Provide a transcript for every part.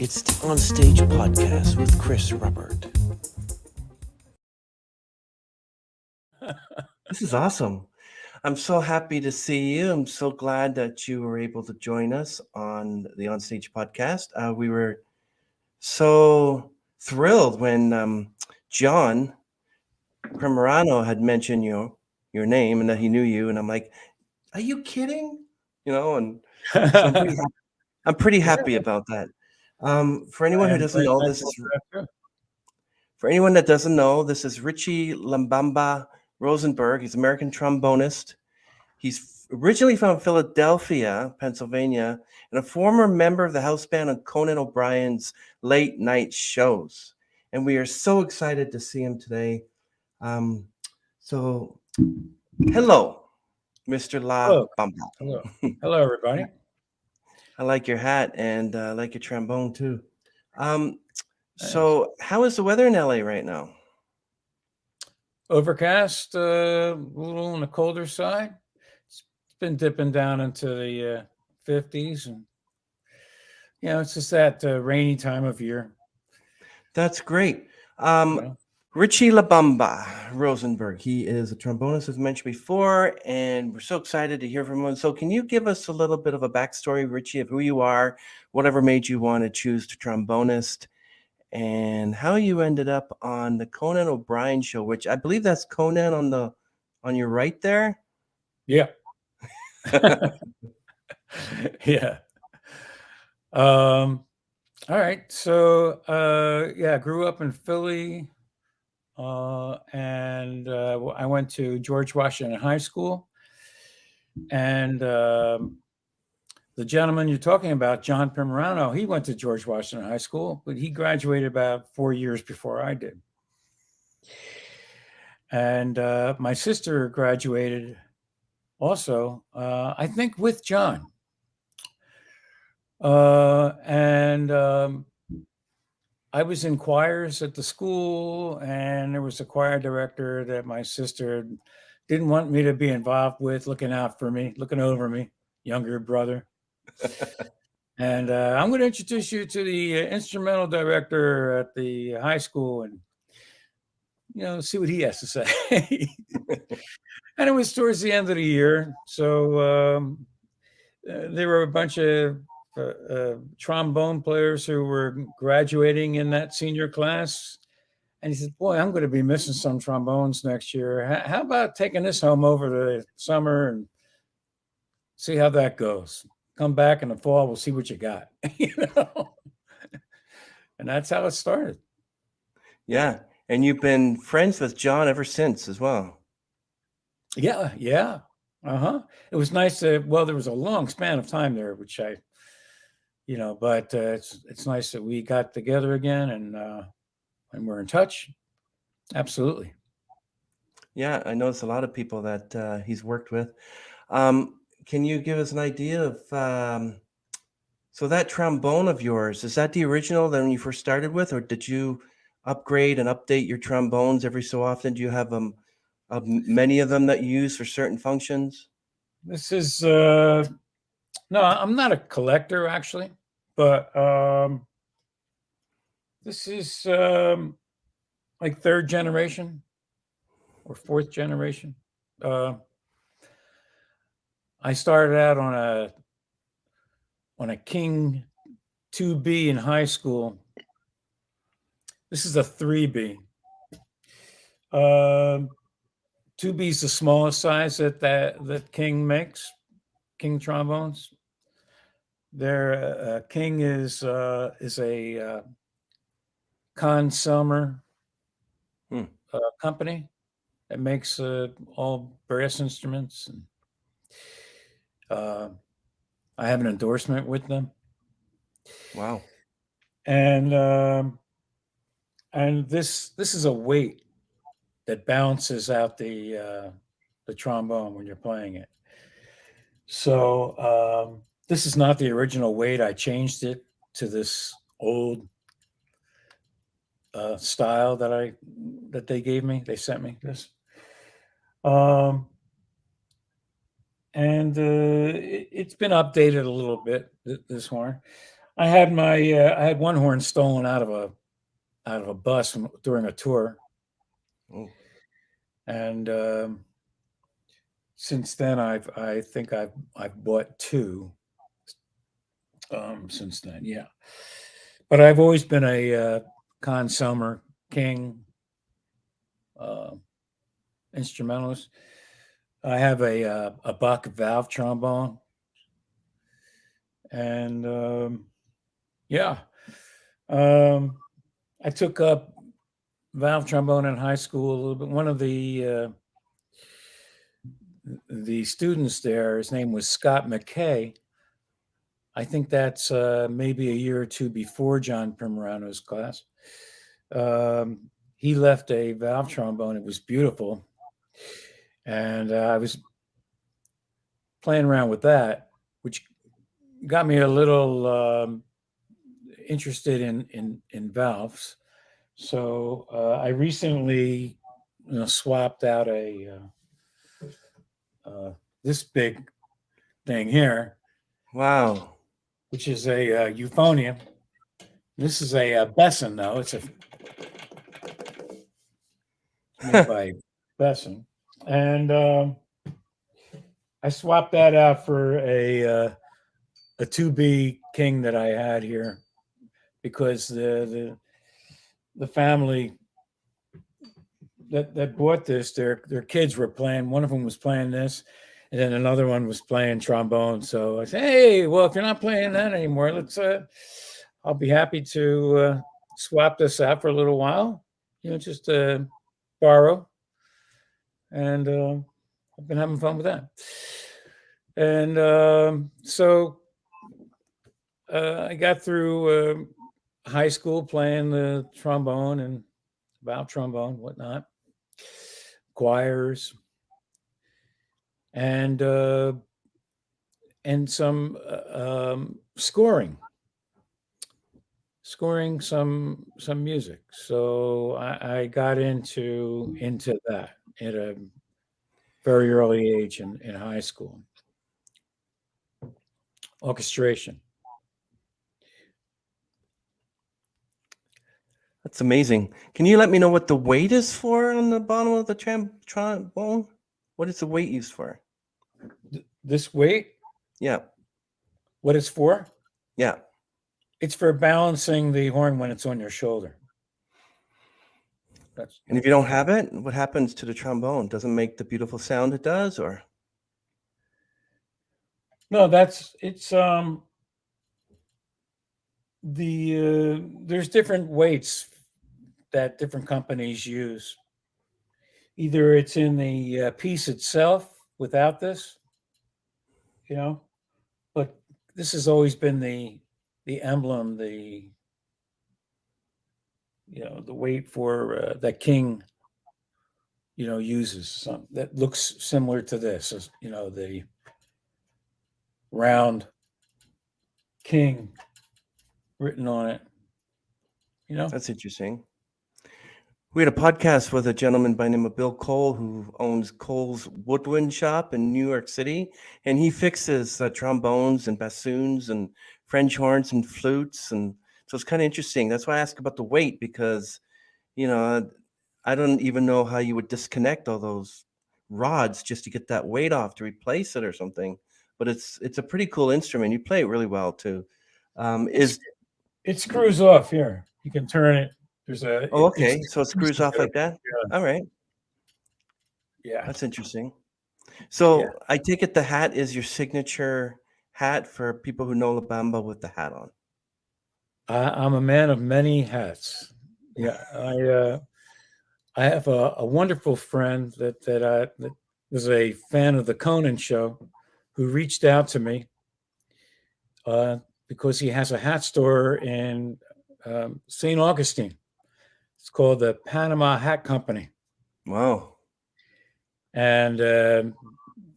It's the On Stage podcast with Chris Ruppert. This is awesome. I'm so happy to see you. I'm so glad that you were able to join us on the On Stage podcast. We were so thrilled when John Primerano had mentioned your name and that he knew you. And I'm like, are you kidding? And so I'm pretty happy about that. For anyone I who am doesn't very know, thankful for that too. For anyone that doesn't know, this is Richie LaBamba Rosenberg. He's an American trombonist. He's originally from Philadelphia, Pennsylvania, and a former member of the house band on Conan O'Brien's late night shows. And we are so excited to see him today. Um, so, hello, Mr. Hello, LaBamba. hello, everybody. I like your hat and I like your trombone too. Um, Thanks. so, how is the weather in LA right now? Overcast, a little on the colder side. It's been dipping down into the 50s, and it's just that rainy time of year. That's great. You know, Richie LaBamba Rosenberg. He is a trombonist, as mentioned before, and we're so excited to hear from him. So, can you give us a little bit of a backstory, Richie, of who you are, whatever made you want to choose the trombonist, and how you ended up on the Conan O'Brien show, which I believe that's Conan on your right there. yeah, yeah. All right. So, I grew up in Philly, and I went to George Washington High School, and the gentleman you're talking about, John Primerano, he went to George Washington High School, but he graduated about 4 years before I did. And my sister graduated also, I think, with John. And I was in choirs at the school, and there was a choir director that my sister didn't want me to be involved with, looking out for me, looking over me, younger brother. And I'm going to introduce you to the instrumental director at the high school and, see what he has to say. And it was towards the end of the year. So there were a bunch of trombone players who were graduating in that senior class. And he said, boy, I'm going to be missing some trombones next year. How about taking this home over the summer and see how that goes? Come back in the fall, we'll see what you got. And that's how it started. Yeah, and you've been friends with John ever since as well. Yeah. It was nice there was a long span of time there, which but it's nice that we got together again and we're in touch. Absolutely. Yeah, I noticed a lot of people that he's worked with. Can you give us an idea of so that trombone of yours, is that the original that when you first started with, or did you upgrade and update your trombones every so often? Do you have many of them that you use for certain functions? This is no, I'm not a collector actually, but this is like third generation or fourth generation. I started out on a King 2B in high school. This is a 3B. 2B is the smallest size that King makes. King trombones. Their King is a Conn-Selmer company that makes all brass instruments. And, I have an endorsement with them. Wow. And this is a weight that balances out the trombone when you're playing it. So this is not the original weight. I changed it to this old style that they gave me. They sent me this. And it's been updated a little bit, this horn. I had I had one horn stolen out of a bus during a tour, Oh, and since then I think I've bought two since then. Yeah, but I've always been a consumer king uh, instrumentalist. I have a Bach valve trombone, and yeah, um, I took up valve trombone in high school a little bit. One of the students there, his name was Scott McKay. I think that's maybe a year or two before John Primorano's class. He left a valve trombone. It was beautiful, and I was playing around with that, which got me a little interested in valves. So I recently, swapped out this big thing here, wow. which is a euphonium. This is a Besson, though. It's made by Besson, and I swapped that out for a 2B King that I had here because the family that bought this, their kids were playing. One of them was playing this, and then another one was playing trombone. So I said, "Hey, well, if you're not playing that anymore, let's. I'll be happy to swap this out for a little while. Just borrow." And I've been having fun with that. And so I got through high school playing the trombone and valve trombone, whatnot, choirs, and some scoring some music. So I got into that at a very early age in high school. Orchestration. That's amazing. Can you let me know what the weight is for on the bottom of the trombone? What is the weight used for? This weight, Yeah. what it's for? Yeah. It's for balancing the horn when it's on your shoulder. And if you don't have it, what happens to the trombone? Doesn't make the beautiful sound it does, or? No, it's there's different weights that different companies use. Either it's in the piece itself without this, but this has always been the emblem, the weight for that King uses some that looks similar to this, the round King written on it. That's interesting. We had a podcast with a gentleman by the name of Bill Cole, who owns Cole's Woodwind Shop in New York City, and he fixes trombones and bassoons and French horns and flutes, and so it's kind of interesting. That's why I asked about the weight, because I don't even know how you would disconnect all those rods just to get that weight off to replace it or something. But it's a pretty cool instrument. You play it really well too. It screws off here. You can turn it. There's a okay, so it screws off like that. Yeah. All right, Yeah, that's interesting. So Yeah. I take it the hat is your signature hat for people who know LaBamba with the hat on. I'm a man of many hats. Yeah, I have a wonderful friend that was a fan of the Conan show, who reached out to me because he has a hat store in St. Augustine. It's called the Panama Hat Company, Wow. and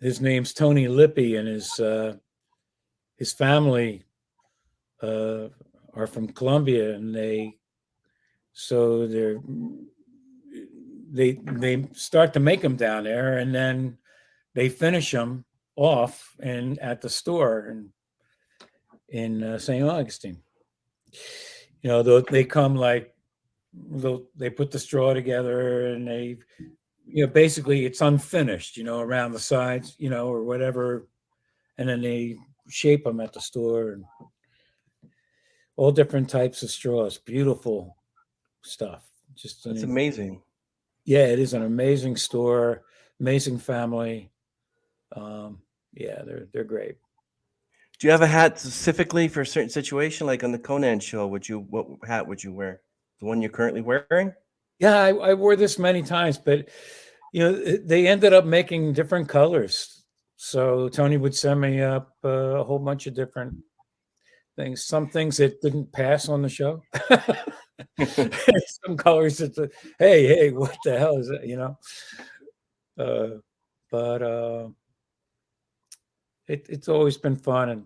his name's Tony Lippy, and his family are from Colombia, and they start to make them down there, and then they finish them off and at the store in St. Augustine. They come like they put the straw together and they, basically it's unfinished, around the sides, or whatever, and then they shape them at the store and all different types of straws. Beautiful stuff. Just That's amazing. yeah, it is an amazing store, amazing family. Yeah, they're great. Do you have a hat specifically for a certain situation, like on the Conan show? What hat would you wear? The one you're currently wearing? Yeah, I wore this many times, but they ended up making different colors. So Tony would send me up a whole bunch of different things. Some things that didn't pass on the show. Some colors that, hey, what the hell is that? But it's always been fun, and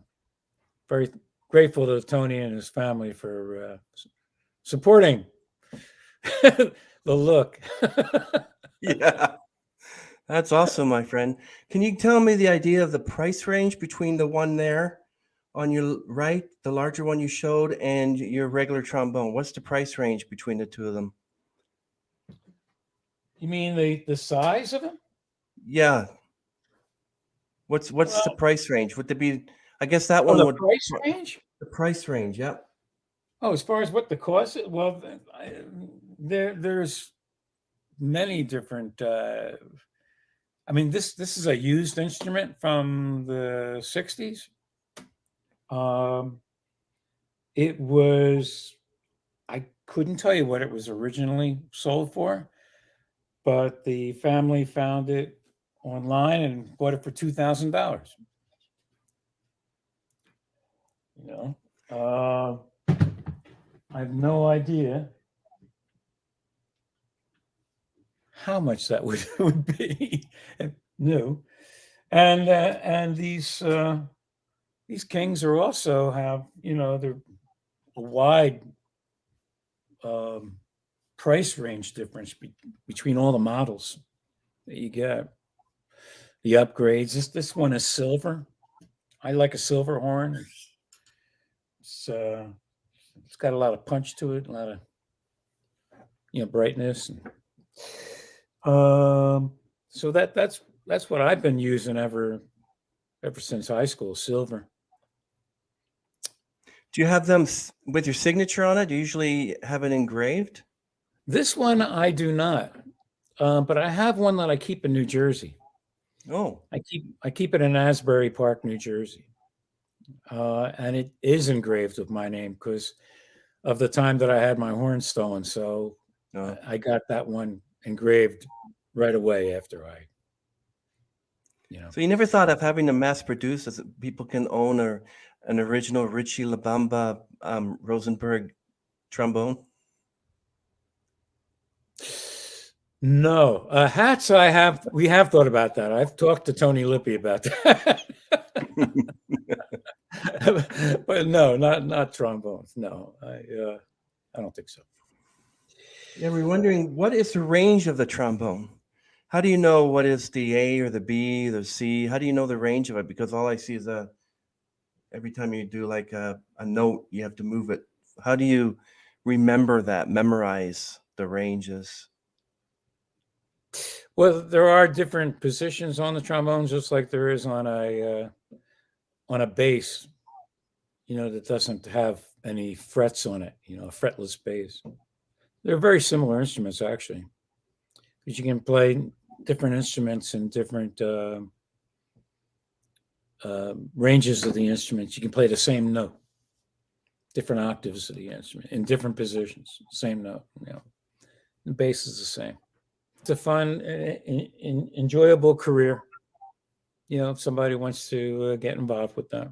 very grateful to Tony and his family for supporting the look. Yeah, that's awesome, my friend. Can you tell me the idea of the price range between the one there on your right, the larger one you showed, and your regular trombone? What's the price range between the two of them? You mean the size of it? Yeah. What's the Well, price range? Would there be? I guess that one the would. price range? The price range, yep. Oh, as far as what the cost is, well, there's many different. I mean, this is a used instrument from the '60s. It was. I couldn't tell you what it was originally sold for, but the family found it online and bought it for $2,000. I have no idea how much that would be new, and these kings are also have they're a wide price range difference between all the models that you get. The upgrades. This one is silver. I like a silver horn. It's got a lot of punch to it, a lot of brightness. So that's what I've been using ever since high school. Silver. Do you have them with your signature on it? Do you usually have it engraved? This one I do not, but I have one that I keep in New Jersey. Oh, I keep it in Asbury Park, New Jersey, and it is engraved with my name because of the time that I had my horn stolen. So no. I got that one engraved right away after I. So you never thought of having them mass produced, so that people can own an original Richie LaBamba Rosenberg trombone? No, hats. We have thought about that. I've talked to Tony Lippy about that. But no, not trombones. No, I don't think so. Yeah, we're wondering, what is the range of the trombone? How do you know what is the A or the B, the C? How do you know the range of it? Because all I see is every time you do like a note, you have to move it. How do you memorize the ranges? Well, there are different positions on the trombone, just like there is on a bass. That doesn't have any frets on it. A fretless bass. They're very similar instruments, actually, because you can play different instruments in different ranges of the instruments. You can play the same note, different octaves of the instrument in different positions, same note. The bass is the same. It's a fun, enjoyable career. If somebody wants to get involved with that.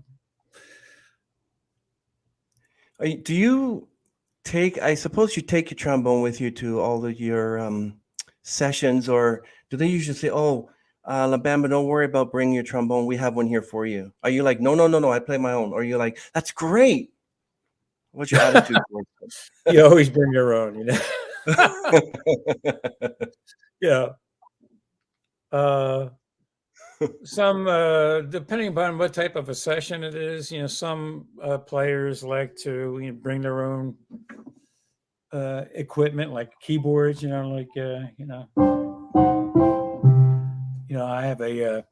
Do you I suppose you take your trombone with you to all of your sessions, or do they usually say, "Oh, LaBamba, don't worry about bringing your trombone. We have one here for you"? Are you like, "No, no, no, no, I play my own"? Or are you like, "That's great"? What's your attitude towards You always bring your own, it? Yeah. Some, depending upon what type of a session it is, some players like to bring their own equipment, like keyboards. I have a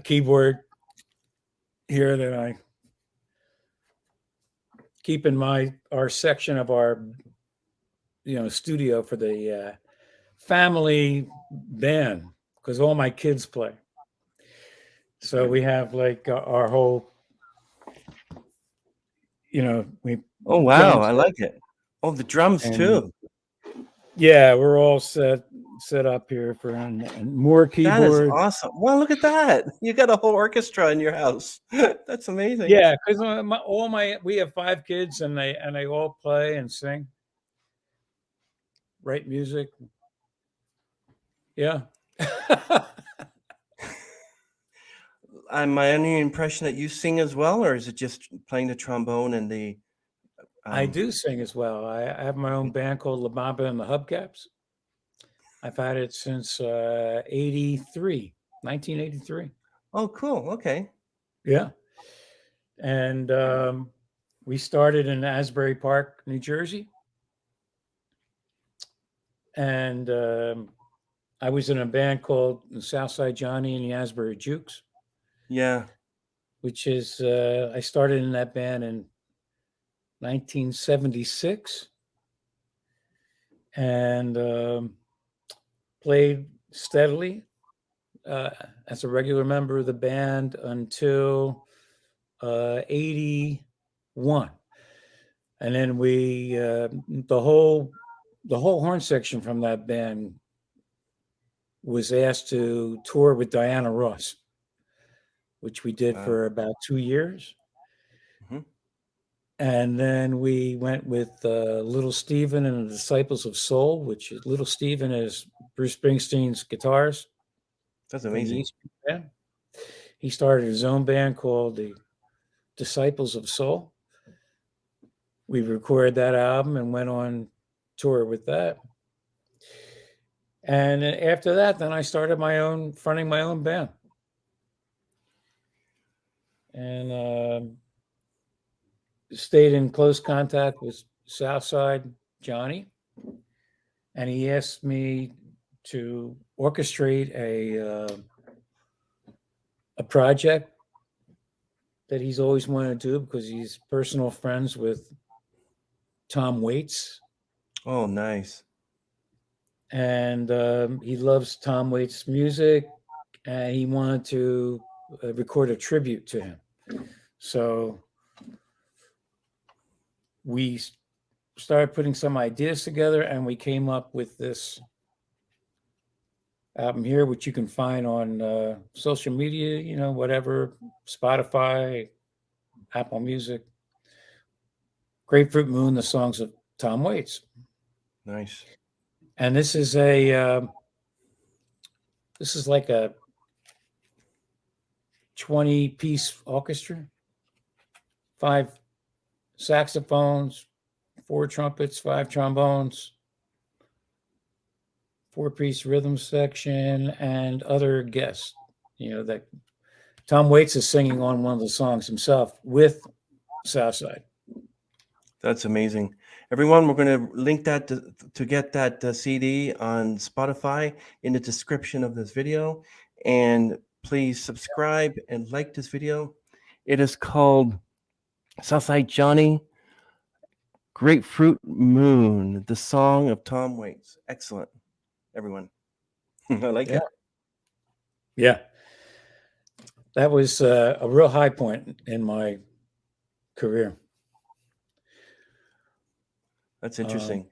keyboard here that I keep in our section of our studio for the family band, because all my kids play. So we have like our whole, we Oh put wow, on, I like it. Oh, the drums and too. yeah, we're all set up here for and more That is keyboard. awesome. Well, look at that. You got a whole orchestra in your house. That's amazing. Yeah, because we have 5 kids, and they all play and sing, write music. Yeah. My only impression that you sing as well, or is it just playing the trombone and the? I do sing as well. I have my own band called LaBamba and the Hubcaps. I've had it since 1983. Oh, cool. Okay. Yeah. And we started in Asbury Park, New Jersey. And I was in a band called Southside Johnny and the Asbury Jukes. Yeah. Which is, I started in that band in 1976 and played steadily as a regular member of the band until 81. And then we, the whole horn section from that band was asked to tour with Diana Ross, which we did for about 2 years. Mm-hmm. And then we went with Little Steven and the Disciples of Soul, which Little Steven is Bruce Springsteen's guitarist. That's amazing. Band. He started his own band called the Disciples of Soul. We recorded that album and went on tour with that. And after that, then I started fronting my own band. And stayed in close contact with Southside Johnny. And he asked me to orchestrate a project that he's always wanted to do, because he's personal friends with Tom Waits. Oh, nice. And he loves Tom Waits' music, and he wanted to record a tribute to him. So we started putting some ideas together, and we came up with this album here, which you can find on social media, whatever, Spotify, Apple Music. Grapefruit Moon, the songs of Tom Waits. Nice. And this is like a 20-piece orchestra, 5 saxophones, 4 trumpets, 5 trombones, 4-piece rhythm section, and other guests. That Tom Waits is singing on one of the songs himself with Southside. That's amazing. Everyone, we're going to link that to get that CD on Spotify in the description of this video. And please subscribe and like this video. It is called Southside Johnny, Grapefruit Moon, the song of Tom Waits. Excellent, everyone. I like it. Yeah. That was a real high point in my career. That's interesting.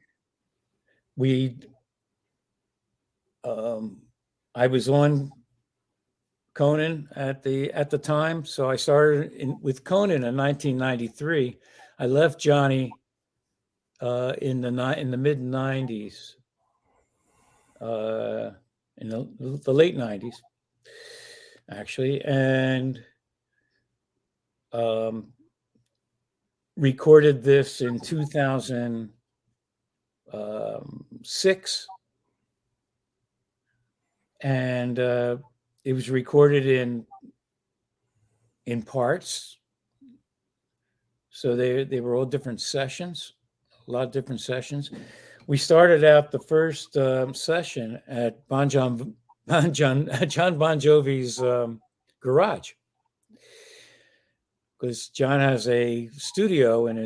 I was on Conan at the time, so I started with Conan in 1993. I left Johnny in the mid 90s, in the late 90s, actually, and recorded this in 2006, and it was recorded in parts. So they were all different sessions, a lot of different sessions. We started out the first session at John Bon Jovi's garage, because John has a studio on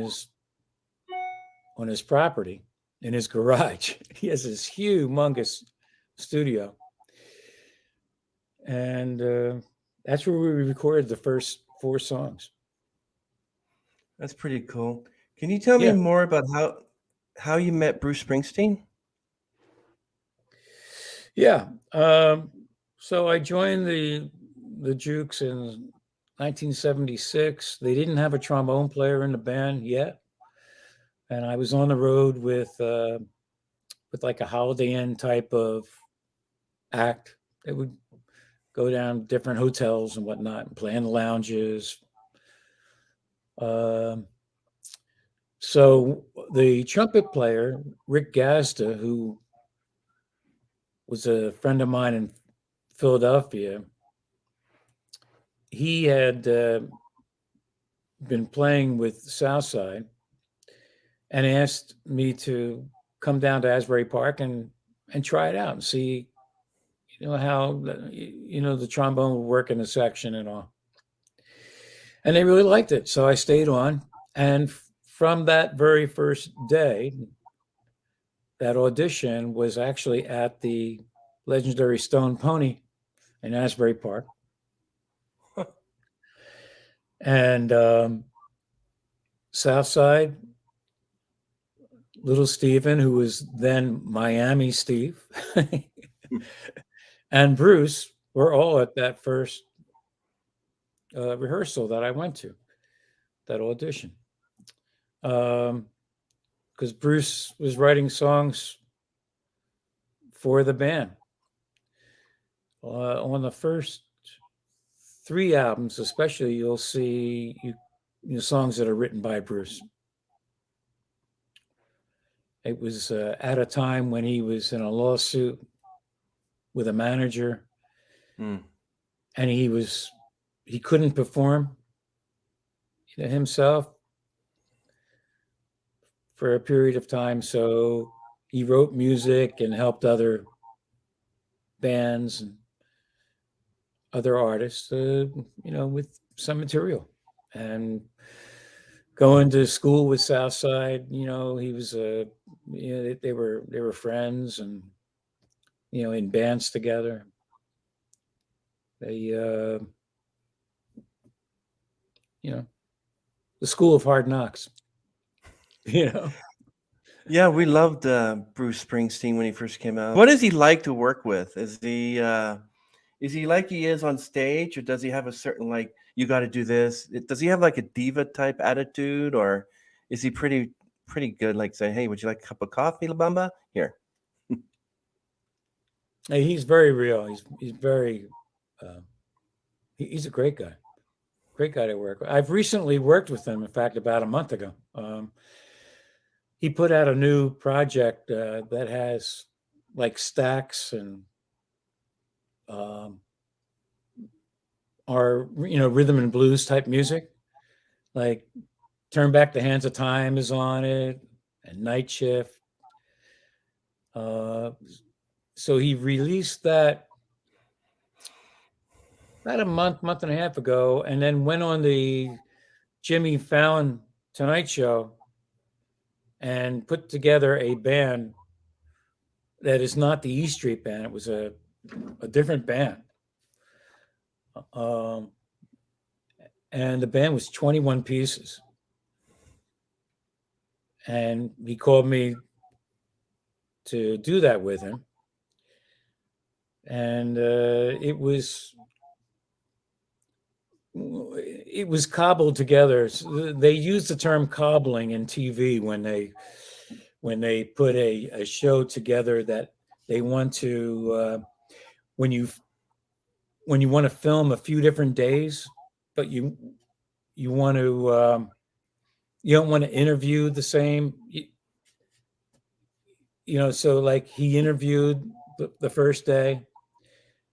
his property, in his garage. He has this humongous studio, and that's where we recorded the first 4 songs. That's pretty cool. Can you tell me Yeah. more about how you met Bruce Springsteen? Yeah. So I joined the Jukes in 1976. They didn't have a trombone player in the band yet, and I was on the road with like a Holiday Inn type of act. They would go down different hotels and whatnot and play in the lounges. So the trumpet player, Rick Gazda, who was a friend of mine in Philadelphia, he had been playing with Southside and asked me to come down to Asbury Park and try it out and see, how the trombone would work in the section and all. And they really liked it, so I stayed on. And from that very first day, that audition was actually at the legendary Stone Pony in Asbury Park. And Southside, Little Steven, who was then Miami Steve, and Bruce were all at that first rehearsal that I went to, that audition. Because Bruce was writing songs for the band. On the first 3 albums, especially, you'll see songs that are written by Bruce. It was at a time when he was in a lawsuit with a manager, and he couldn't perform himself for a period of time, so he wrote music and helped other bands and other artists, with some material. And going to school with Southside, he was they were friends, and in bands together. They the school of hard knocks. Yeah, we loved Bruce Springsteen when he first came out. What does he like to work with? Is he like he is on stage, or does he have a certain, like, you got to do this? Does he have like a diva type attitude, or is he pretty good? Like, say, hey, would you like a cup of coffee, LaBamba? Here. He's very real. He's very. He's a great guy. Great guy to work with. I've recently worked with him. In fact, about a month ago. He put out a new project that has like stacks and our rhythm and blues type music, like Turn Back the Hands of Time is on it, and Night Shift. So he released that about a month and a half ago, and then went on the Jimmy Fallon Tonight Show and put together a band that is not the E Street Band. It was a different band. And the band was 21 pieces. And he called me to do that with him. And it was cobbled together. So they use the term cobbling in TV when they put a show together that they want to when you want to film a few different days, but you want to you don't want to interview the same, so like he interviewed the first day,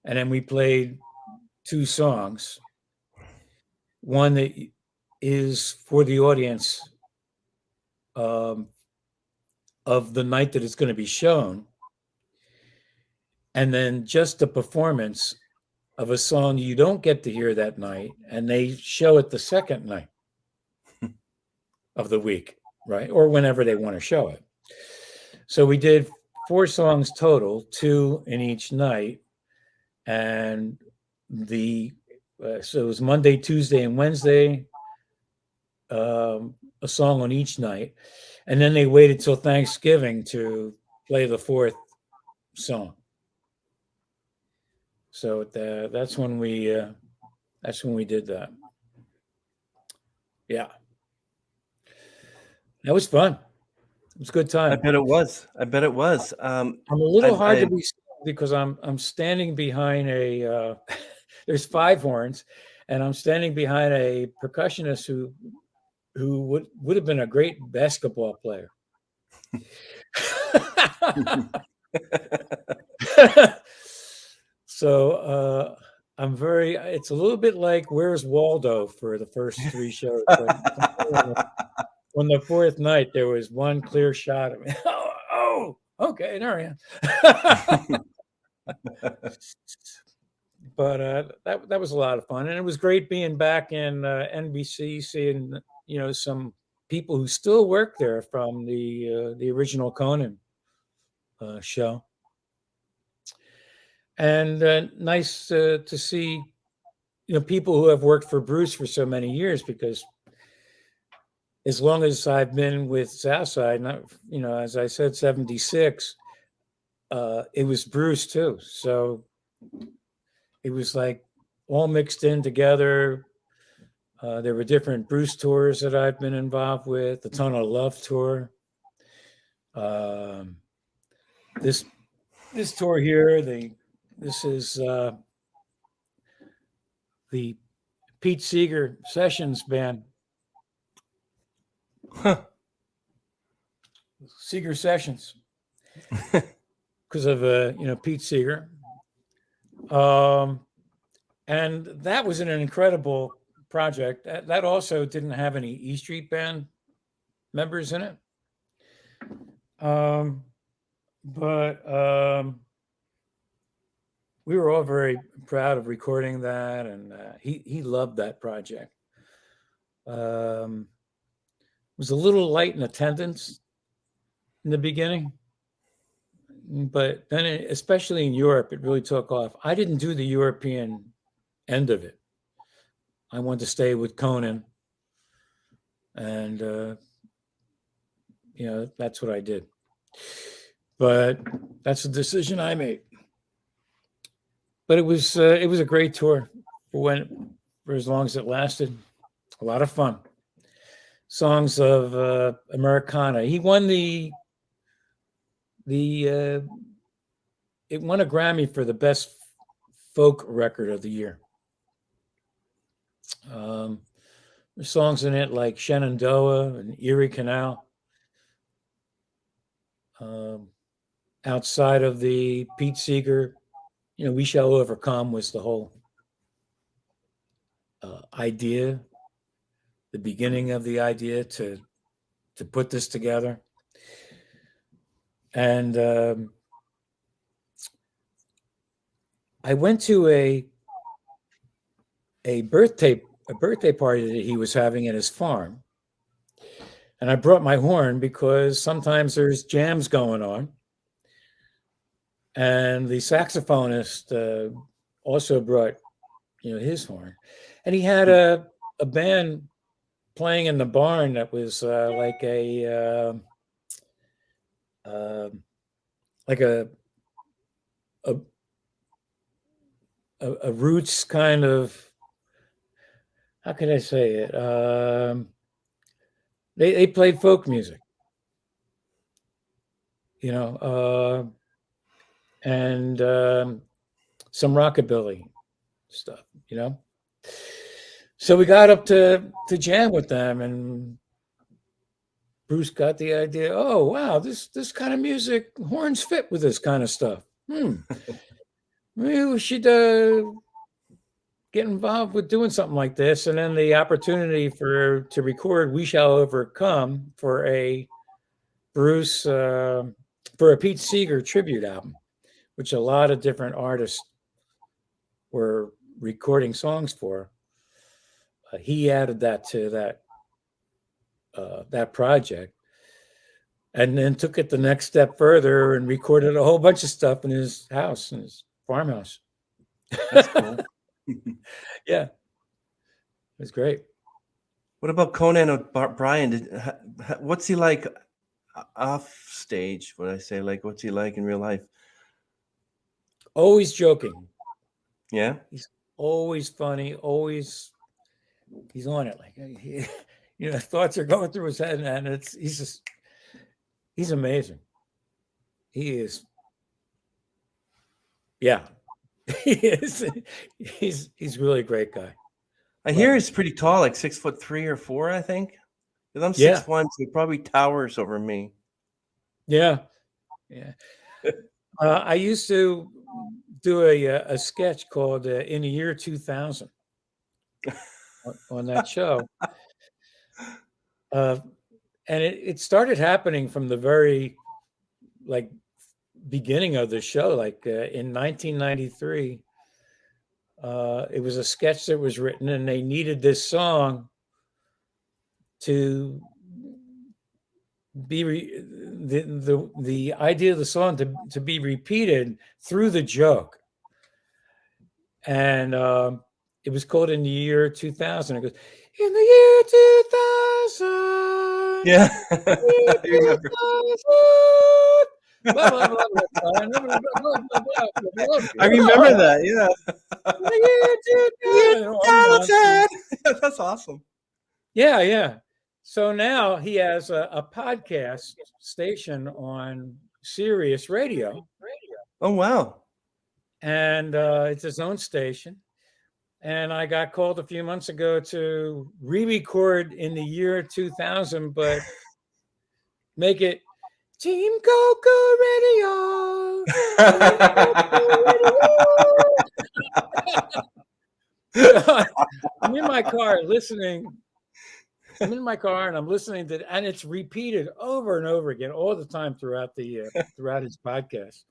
and then we played two songs. One that is for the audience of the night that it's going to be shown, and then just a performance of a song you don't get to hear that night, and they show it the second night of the week, right? Or whenever they want to show it. So we did 4 songs total, 2 in each night, and so it was Monday, Tuesday, and Wednesday, a song on each night, and then they waited till Thanksgiving to play the 4th song. So that's when we did that. Yeah, that was fun. It was a good time. I bet it was. I'm a little hard to be because I'm standing behind a. There's 5 horns, and I'm standing behind a percussionist who would have been a great basketball player. So it's a little bit like Where's Waldo for the first 3 shows. On the 4th night, there was one clear shot of me. Oh, okay, there I am. But that was a lot of fun, and it was great being back in NBC, seeing some people who still work there from the original Conan show, and nice to see people who have worked for Bruce for so many years, because as long as I've been with Southside, as I said, 76, it was Bruce too. So it was like all mixed in together. There were different Bruce tours that I've been involved with, the Tunnel of Love tour. This tour here, this is the Pete Seeger Sessions Band. Huh. Seeger Sessions, because of Pete Seeger, and that was an incredible project. That also didn't have any E Street Band members in it, but we were all very proud of recording that, and he loved that project. Was a little light in attendance in the beginning, but then especially in Europe, it really took off. I didn't do the European end of it. I wanted to stay with Conan, and that's what I did. But that's the decision I made. But it was a great tour for as long as it lasted. A lot of fun. Songs of Americana. He won it won a Grammy for the best folk record of the year. There's songs in it like Shenandoah and Erie Canal. Outside of the Pete Seeger, We Shall Overcome was the whole idea, the beginning of the idea to put this together. And I went to a birthday party that he was having at his farm, and I brought my horn because sometimes there's jams going on. And the saxophonist also brought his horn, and he had a band playing in the barn that was like a roots kind of, how can I say it? They played folk music, and some rockabilly stuff, So we got up to jam with them, and Bruce got the idea. Oh, wow, this kind of music, horns fit with this kind of stuff. Maybe we should get involved with doing something like this. And then the opportunity to record We Shall Overcome for a Pete Seeger tribute album, which a lot of different artists were recording songs for. He added that to that project, and then took it the next step further and recorded a whole bunch of stuff in his house, in his farmhouse. That's cool. Yeah, it was great. What about Conan O'Brien? What's he like off stage? What I say, like, what's he like in real life? Always joking. Yeah, He's always funny. Always, he's on it. Like, thoughts are going through his head, and he's amazing. He is. Yeah, he is. He's really a great guy. I hear he's pretty tall, like 6'3" or 4", I think. Because I'm 6'1", so he probably towers over me. Yeah. I used to do a sketch called In the Year 2000 on that show. And it started happening from the very beginning of the show, in 1993. It was a sketch that was written, and they needed this song to be the idea of the song to be repeated through the joke. And it was called In the Year 2000. It goes, in the year 2000. Yeah. I remember. I remember that, yeah. That's awesome. Yeah. So now he has a podcast station on Sirius Radio. Oh, wow. And it's his own station. And I got called a few months ago to re-record In the Year 2000, but make it Team Coco Radio. I'm in my car listening. I'm in my car and I'm listening to, and it's repeated over and over again all the time throughout his podcast.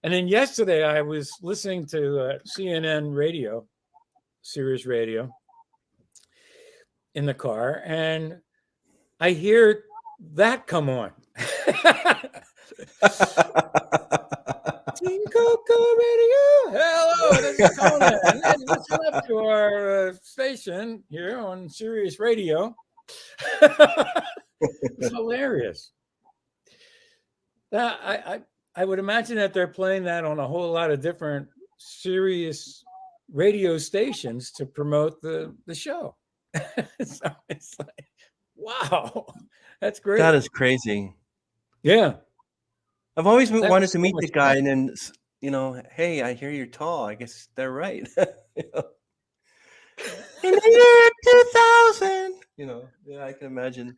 And then yesterday I was listening to CNN radio, Sirius Radio, in the car, and I hear that come on. Team Coco Radio. Hello, this is Conan. And listen up to our station here on Sirius Radio. It's hilarious. I would imagine that they're playing that on a whole lot of different Sirius radio stations to promote the show. So it's like, wow, that's great. That is crazy. Yeah. I've always wanted to meet the guy, and then, hey, I hear you're tall. I guess they're right. In the year 2000. Yeah, I can imagine.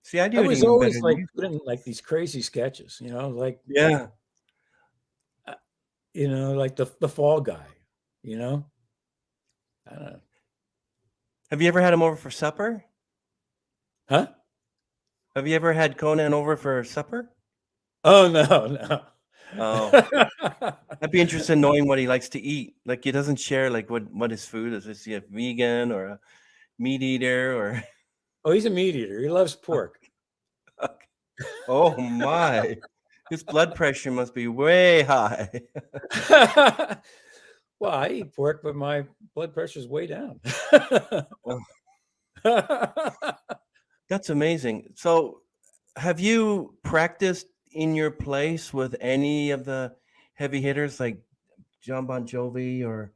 See, I do. I was always putting these crazy sketches, yeah, like the Fall Guy, I don't know. Have you ever had him over for supper? Huh? Have you ever had Conan over for supper? Oh, no. Oh, I'd be interested in knowing what he likes to eat. Like, he doesn't share what his food is. Is he a vegan or a meat eater or? Oh, he's a meat eater. He loves pork. Okay. Oh my! His blood pressure must be way high. Well, I eat pork, but my blood pressure is way down. That's amazing. So, have you practiced in your place with any of the heavy hitters like John Bon Jovi or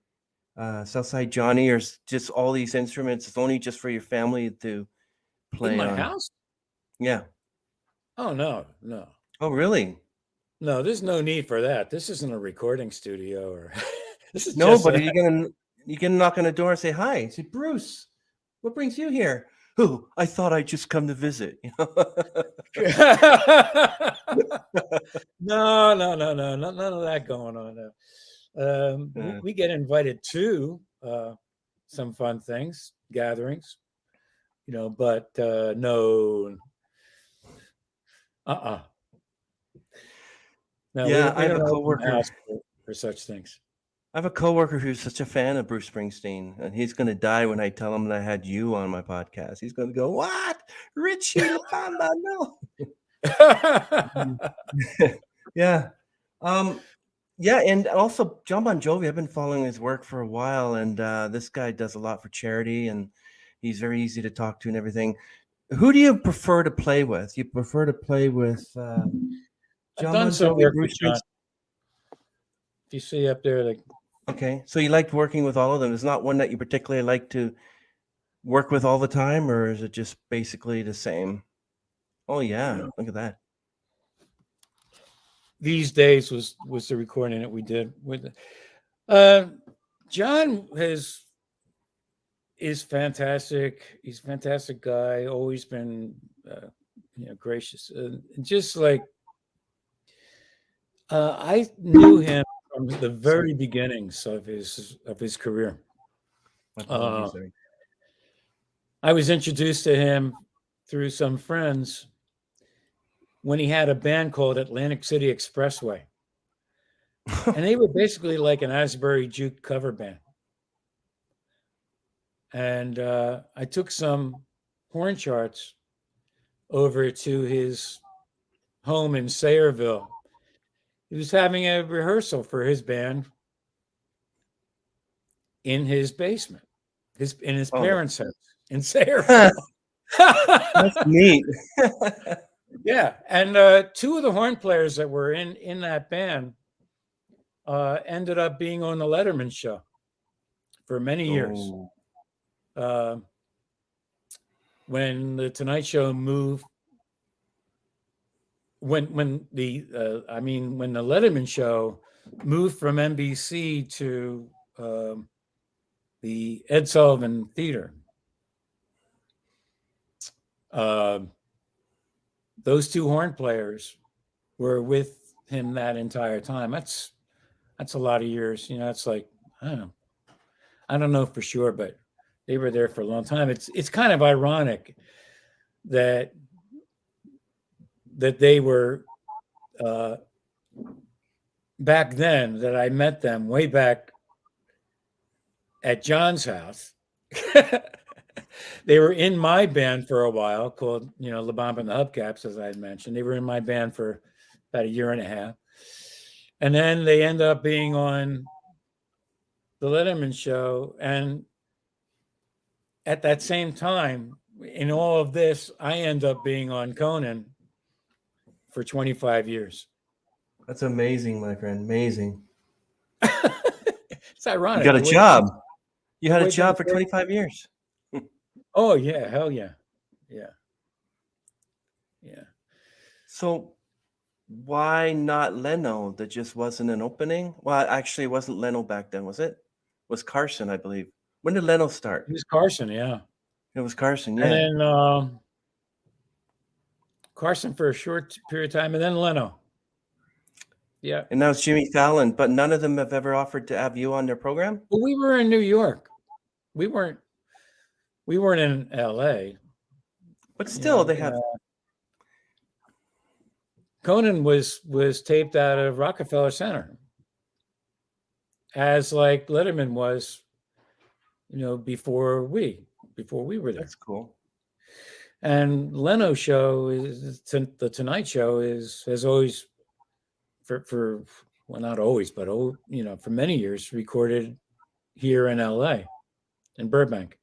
Southside Johnny, or just all these instruments? It's only just for your family to play in my on? house? Yeah. Oh, no. Oh, really? No, there's no need for that. This isn't a recording studio, or this is no. But you gonna knock on the door and say hi. Say, Bruce, what brings you here? Oh, I thought I'd just come to visit. No, none of that going on. We get invited to some fun things, gatherings, but no. No, Yeah, I we have a don't open the coworker. house for such things. I have a coworker who's such a fan of Bruce Springsteen, and he's going to die when I tell him that I had you on my podcast. He's going to go, "What, Richie LaBamba? No." Yeah. Yeah, and also John Bon Jovi, I've been following his work for a while, and this guy does a lot for charity, and he's very easy to talk to and everything. Who do you prefer to play with? You prefer to play with I've John done Bon some Jovi, work with Bruce John. Springsteen? If you see up there, Okay, so you liked working with all of them. There's not one that you particularly like to work with all the time, or is it just basically the same? Oh yeah, look at that. these days was the recording that we did with John is fantastic. He's a fantastic guy, always been gracious, just like I knew him from the very beginnings of his career. I was introduced to him through some friends when he had a band called Atlantic City Expressway. And they were basically like an Asbury Juke cover band. And I took some horn charts over to his home in Sayreville. He was having a rehearsal for his band in his basement, in his parents' house in Sayreville. That's neat. Yeah, and two of the horn players that were in that band ended up being on the Letterman show for many years. When the Tonight Show moved, when the Letterman show moved from NBC to the Ed Sullivan Theater, those two horn players were with him that entire time. That's a lot of years. It's like, I don't know for sure, but they were there for a long time. It's kind of ironic that they were back then, that I met them way back at John's house. They were in my band for a while called, LaBamba and the Hubcaps, as I had mentioned. They were in my band for about a year and a half. And then they end up being on the Letterman show. And at that same time, in all of this, I end up being on Conan for 25 years. That's amazing, my friend. Amazing. It's ironic. You got a job. You had a job for 25 years. Oh, yeah. Hell yeah. Yeah. Yeah. So why not Leno? There just wasn't an opening? Well, actually, it wasn't Leno back then, was it? It was Carson, I believe. When did Leno start? It was Carson, yeah. It was Carson, yeah. And then Carson for a short period of time, and then Leno. Yeah. And now it's Jimmy Fallon, but none of them have ever offered to have you on their program? Well, we were in New York. We weren't in LA. But still, they have. Conan was taped out of Rockefeller Center, as like Letterman was, before we were there. That's cool. And Leno show is the Tonight Show has always, for well, not always, but for many years, recorded here in LA, in Burbank.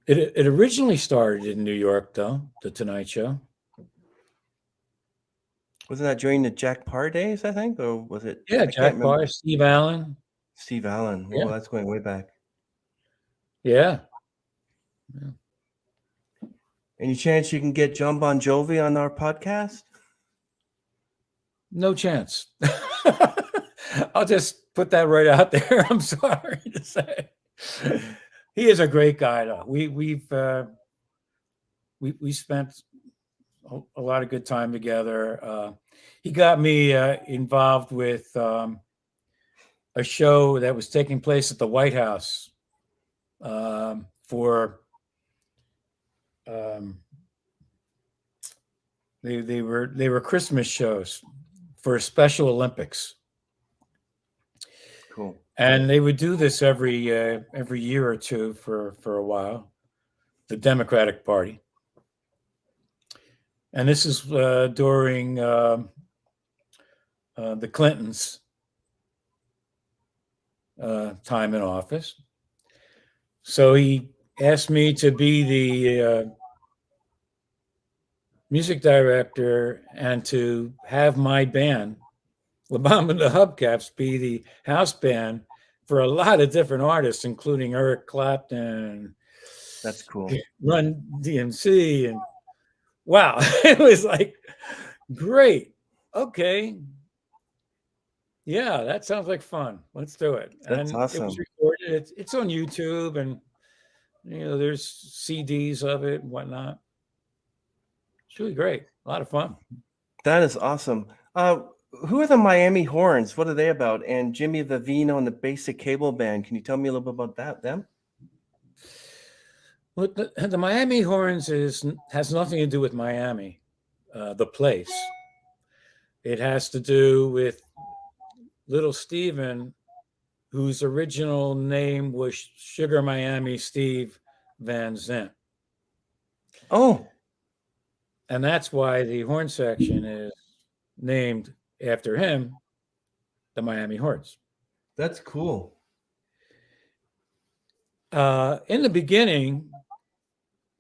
It originally started in New York, though, the Tonight Show. Wasn't that during the Jack Parr days, I think? Or was it? Yeah, Jack Parr, Steve Allen. Steve Allen. Yeah. Oh, that's going way back. Yeah. Any chance you can get John Bon Jovi on our podcast? No chance. I'll just put that right out there. I'm sorry to say. He is a great guy, though. We spent a lot of good time together. He got me involved with a show that was taking place at the White House for they were Christmas shows for Special Olympics. Cool. And they would do this every year or two for a while, the Democratic Party. And this is during the Clintons' time in office. So he asked me to be the music director and to have my band, LaBamba and the Hubcaps, be the house band for a lot of different artists, including Eric Clapton. That's cool. Run DMC, and wow, it was like great. Okay, yeah, that sounds like fun. Let's do it. That's and awesome. It was recorded. It's on YouTube, and there's CDs of it and whatnot. It's really great. A lot of fun. That is awesome. Who are the Miami Horns? What are they about? And Jimmy Vivino and the Basic Cable Band. Can you tell me a little bit about them? Well, the Miami Horns has nothing to do with Miami, the place. It has to do with Little Steven, whose original name was Sugar Miami Steve Van Zandt. Oh. And that's why the horn section is named after him, the Miami Horns. That's cool. In the beginning,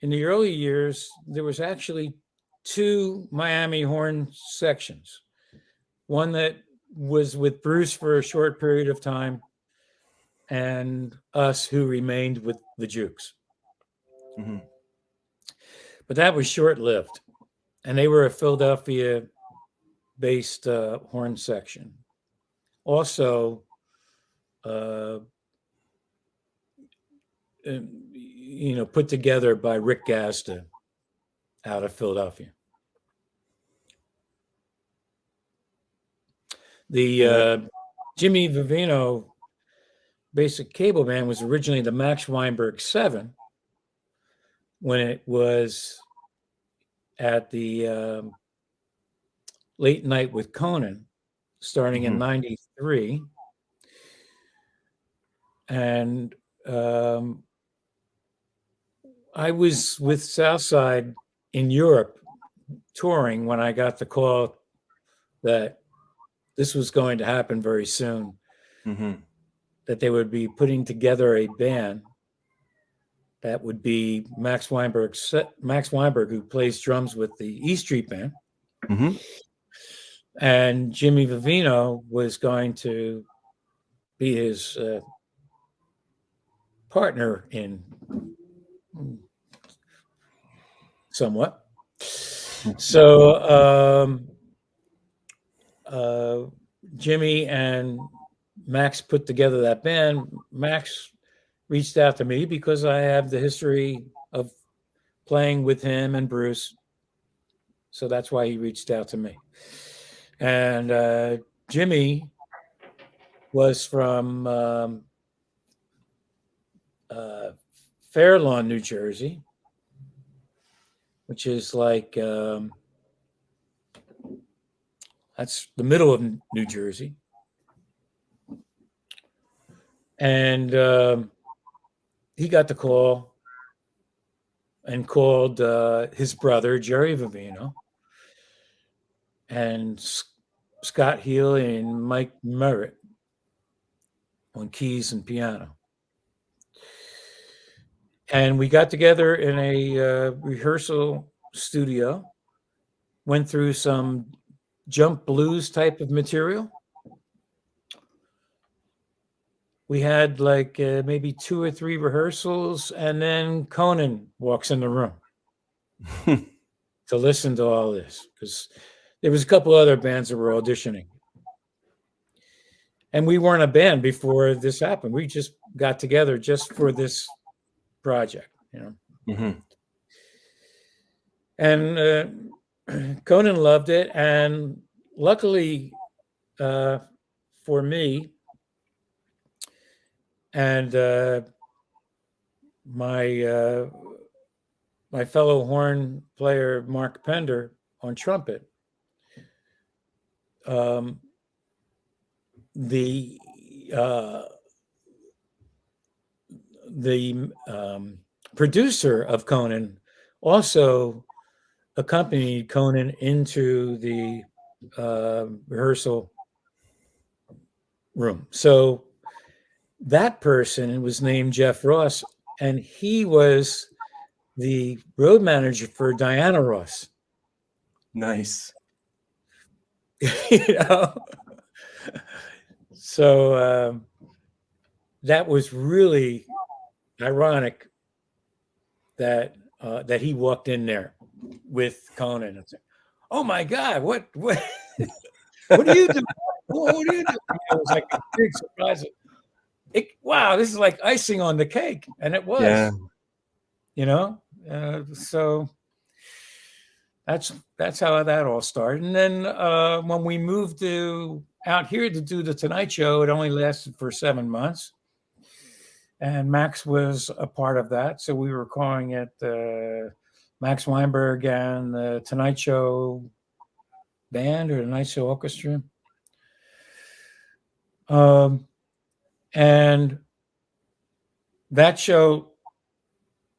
in the early years, there was actually two Miami horn sections. One that was with Bruce for a short period of time, and us who remained with the Jukes. Mm-hmm. But that was short-lived. And they were a Philadelphia-based horn section. Also, put together by Rick Gazda out of Philadelphia. The Jimmy Vivino Basic Cable Band was originally the Max Weinberg 7 when it was at the Late Night with Conan, starting in 93. And I was with Southside in Europe touring when I got the call that this was going to happen very soon, that they would be putting together a band that would be Max Weinberg, who plays drums with the E Street Band. And Jimmy Vivino was going to be his partner in somewhat. So Jimmy and Max put together that band. Max reached out to me because I have the history of playing with him and Bruce. So that's why he reached out to me. And Jimmy was from Fair Lawn, New Jersey, which is like, that's the middle of New Jersey. And he got the call and called his brother, Jerry Vivino, and Scott Healy and Mike Merritt on keys and piano. And we got together in a rehearsal studio, went through some jump blues type of material. We had like maybe 2 or 3 rehearsals, and then Conan walks in the room to listen to all this, because there was a couple other bands that were auditioning. And we weren't a band before this happened. We just got together just for this project, And Conan loved it, and luckily for me and my my fellow horn player Mark Pender on trumpet, the producer of Conan also accompanied Conan into the rehearsal room. So that person was named Jeff Ross, and he was the road manager for Diana Ross. Nice. You know, so that was really ironic that that he walked in there with Conan and said, "Oh my God, what what are you doing? What are you doing?" It was like a big surprise. Wow, this is like icing on the cake, and it was. Yeah. You know, so that's how that all started. And then when we moved out here to do the Tonight Show, it only lasted for 7 months, and Max was a part of that. So we were calling it Max Weinberg and the Tonight Show Band or the Tonight Show Orchestra. And that show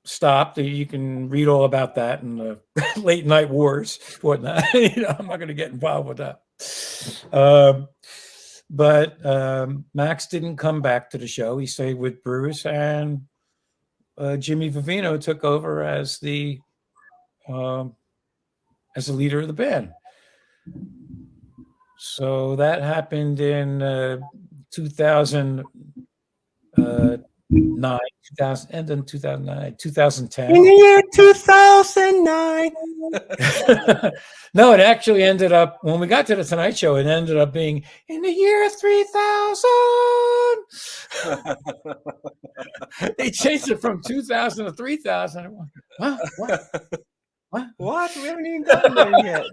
stopped. You can read all about that in the late night wars, whatnot. You know, I'm not going to get involved with that. But Max didn't come back to the show. He stayed with Bruce, and Jimmy Vivino took over as the leader of the band. So that happened in 2009, and then 2009, 2010. In the year 2009. No, it actually ended up, when we got to the Tonight Show, it ended up being in the year 3000. They changed it from 2000 to 3000. Huh? What? We haven't even gotten there yet.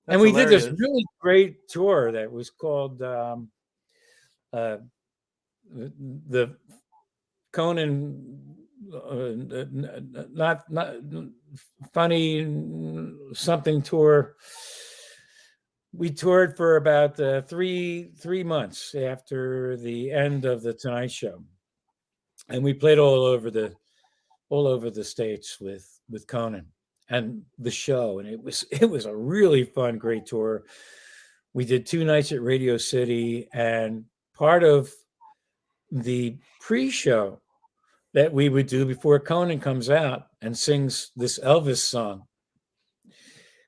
And we hilarious. did this really great tour that was called the Conan not funny something tour. We toured for about 3 months after the end of the Tonight Show, and we played all over the states with Conan and the show, and it was a really fun, great tour. We did 2 nights at Radio City, and part of the pre-show that we would do before Conan comes out and sings this Elvis song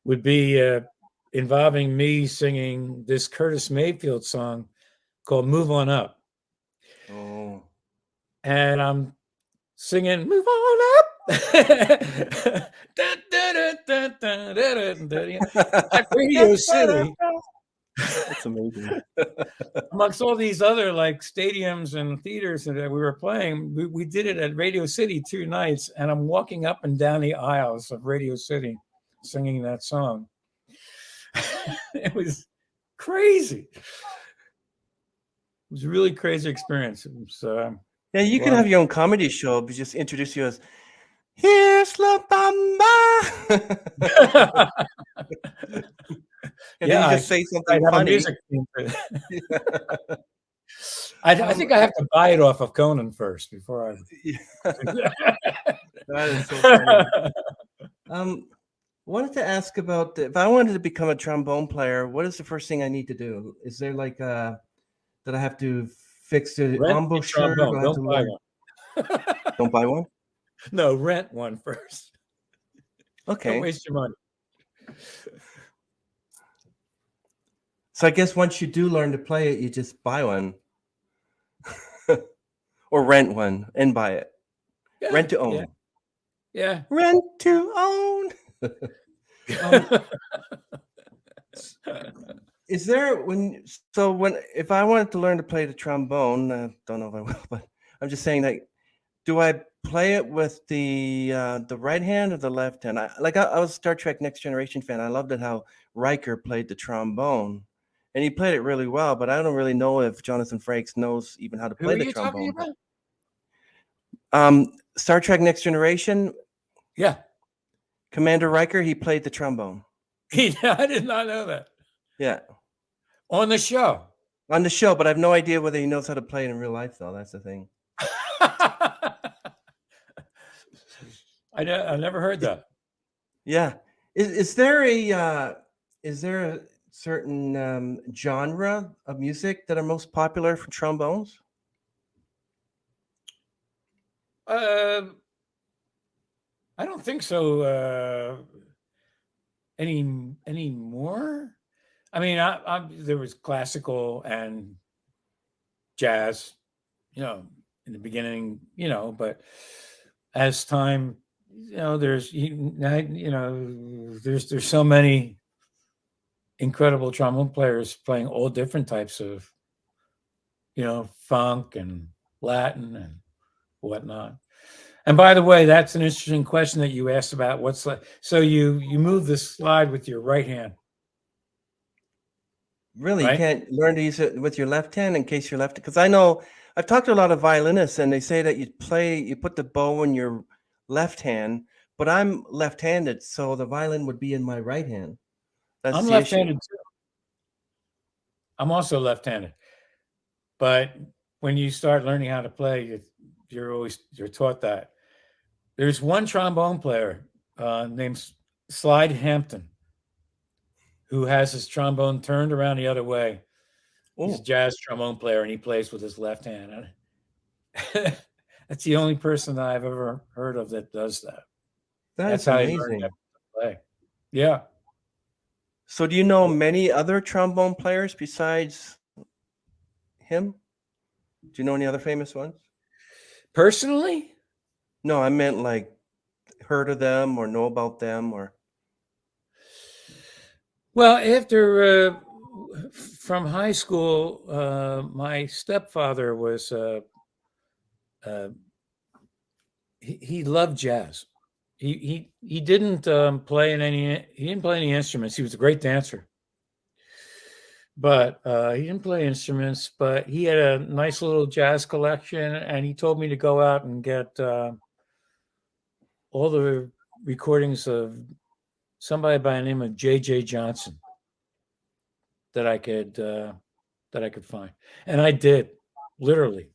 would be involving me singing this Curtis Mayfield song called Move On Up. Oh. And I'm singing Move On Up. At Radio City. That's amazing. Amongst all these other like stadiums and theaters that we were playing, we did it at Radio City 2 nights, and I'm walking up and down the aisles of Radio City singing that song. It was crazy. It was a really crazy experience. So yeah, you can have your own comedy show, but just introduce you as "Here's LaBamba." And then you just say something funny. Music I think I have to buy it off of Conan first before I. That is so funny. Wanted to ask about if I wanted to become a trombone player, what is the first thing I need to do? Is there like that I have to fix the embouchure? Don't buy one. Don't buy one? No, rent one first. Okay. Don't waste your money. So I guess once you do learn to play it, you just buy one. Or rent one and buy it. Yeah, rent to own. Yeah. Rent to own. Is there if I wanted to learn to play the trombone, I don't know if I will, but I'm just saying, like, do I play it with the right hand or the left hand? I was a Star Trek Next Generation fan. I loved it how Riker played the trombone, and he played it really well. But I don't really know if Jonathan Frakes knows even how to Who play are the you talking trombone. about? Star Trek Next Generation, Yeah. Commander Riker, he played the trombone. I did not know that. Yeah, On the show. on the show, but I have no idea whether he knows how to play it in real life, though. That's the thing. I never heard that. Yeah. Is there a certain genre of music that are most popular for trombones? I don't think so. Anymore. I mean, there was classical and jazz, in the beginning, but as time, there's so many incredible trombone players playing all different types of, funk and Latin and whatnot. And by the way, that's an interesting question that you asked about what's like. So you move the slide with your right hand. Really, Right? you can't learn to use it with your left hand in case you're left. Because I know I've talked to a lot of violinists, and they say that you put the bow in your left hand, but I'm left-handed, so the violin would be in my right hand. That's I'm the issue. left-handed too. I'm also left-handed. But when you start learning how to play, you're taught that. There's one trombone player named Slide Hampton who has his trombone turned around the other way. He's a jazz trombone player, and he plays with his left hand. That's the only person that I've ever heard of that does that. That's how amazing. he learned how to play. Yeah. So do you know many other trombone players besides him? Do you know any other famous ones? Personally? No, I meant like heard of them or know about them or. Well, after from high school, my stepfather was he loved jazz. He didn't play any instruments. He was a great dancer, but he didn't play instruments. But he had a nice little jazz collection, and he told me to go out and get all the recordings of somebody by the name of J.J. Johnson that I could find, and I did, literally.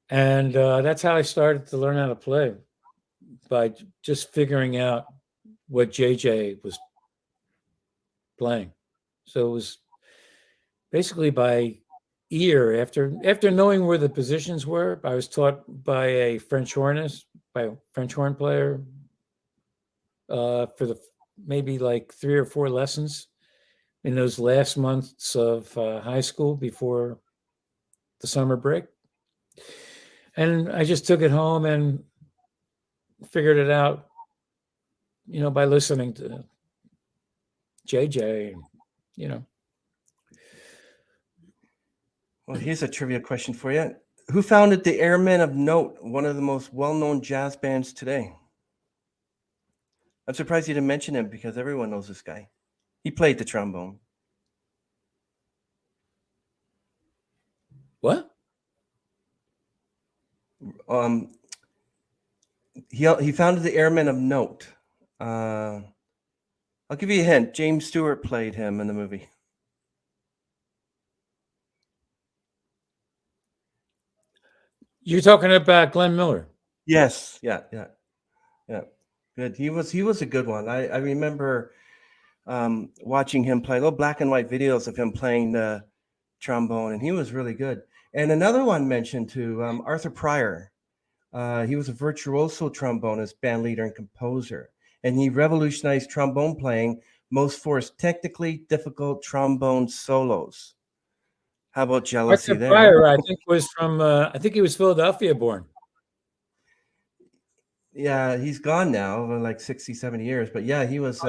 And that's how I started to learn how to play, by just figuring out what JJ was playing. So it was basically by ear. After knowing where the positions were, I was taught by a French hornist, by a French horn player, for maybe like 3 or 4 lessons in those last months of high school before the summer break. And I just took it home and figured it out, by listening to JJ, Well, here's a trivia question for you. Who founded the Airmen of Note, one of the most well-known jazz bands today? I'm surprised you didn't mention him because everyone knows this guy. He played the trombone. What? He founded the Airmen of Note. I'll give you a hint. James Stewart played him in the movie. You're talking about Glenn Miller? Yes. Yeah. Good. He was a good one. I remember watching him play little black and white videos of him playing the trombone, and he was really good. And another one mentioned too, Arthur Pryor. He was a virtuoso trombonist, band leader, and composer, and he revolutionized trombone playing, most for his technically difficult trombone solos. How about jealousy Arthur there? Pryor, I think, was from. I think he was Philadelphia born. Yeah, he's gone now, like 60, 70 years. But yeah, he was.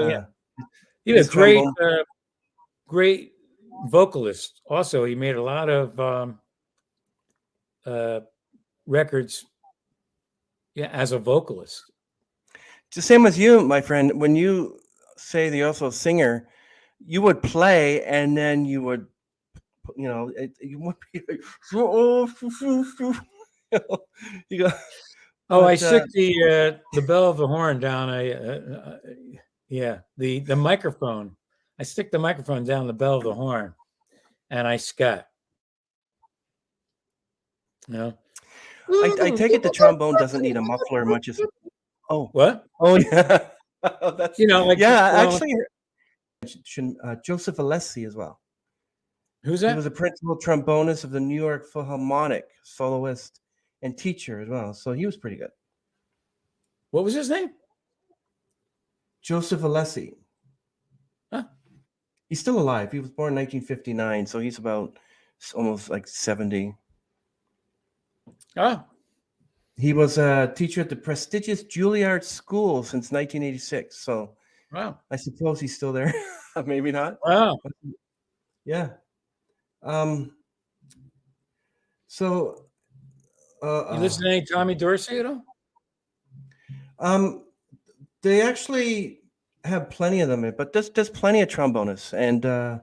He was a great vocalist. Also, he made a lot of records Yeah, as a vocalist. It's the same with you, my friend. When you say that you're also a singer, you would play and then you would, you would be like, you go, Oh, I but stick the bell of the horn down. Yeah, the microphone. I stick the microphone down the bell of the horn, and I scat. You know. I take it the trombone doesn't need a muffler much as What? yeah. That's Like yeah, blowing. actually Joseph Alessi as well. Who's He that? was a principal trombonist of the New York Philharmonic, soloist and teacher as well. So he was pretty good. What was his name? Joseph Alessi. Huh? He's still alive. He was born in 1959, so he's about almost like 70. Oh, He was a teacher at the prestigious Juilliard School since 1986. So wow. I suppose he's still there. Maybe not. Wow. Yeah. So You listen to any Tommy Dorsey at all? They actually have plenty of them, but there's plenty of trombonists, and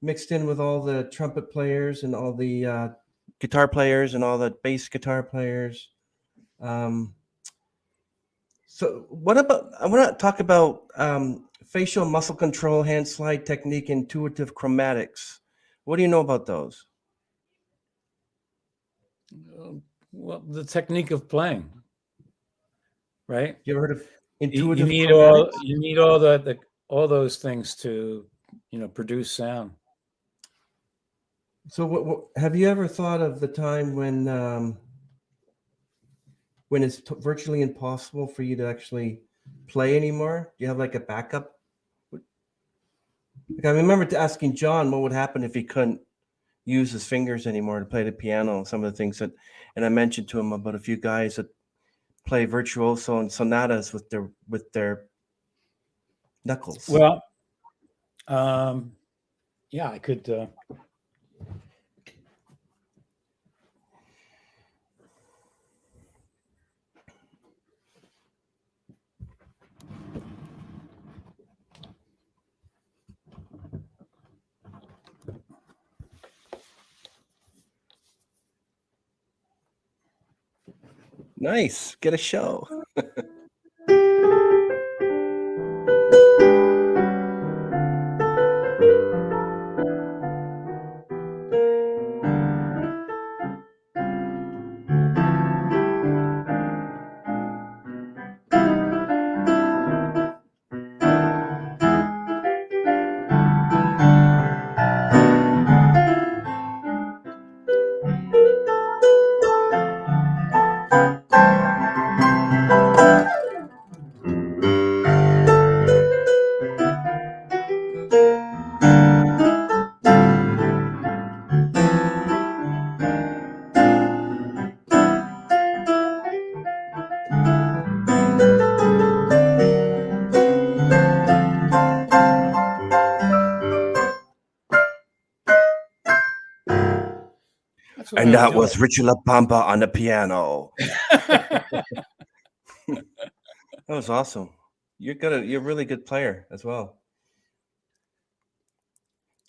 mixed in with all the trumpet players and all the guitar players and all the bass guitar players. So what about, I want to talk about facial muscle control, hand slide technique, intuitive chromatics. What do you know about those? Well, the technique of playing, right? You ever heard of You intuitive need chromatics? all those things to produce sound. So what have you ever thought of the time when it's virtually impossible for you to actually play anymore? Do you have like a backup? Like I remember asking John what would happen if he couldn't use his fingers anymore to play the piano. Some of the things and I mentioned to him about a few guys that play virtuoso and sonatas with their knuckles. Well, yeah, I could. Nice. Get a show. And that was Richie LaBamba on the piano. That was awesome. You're a really good player as well.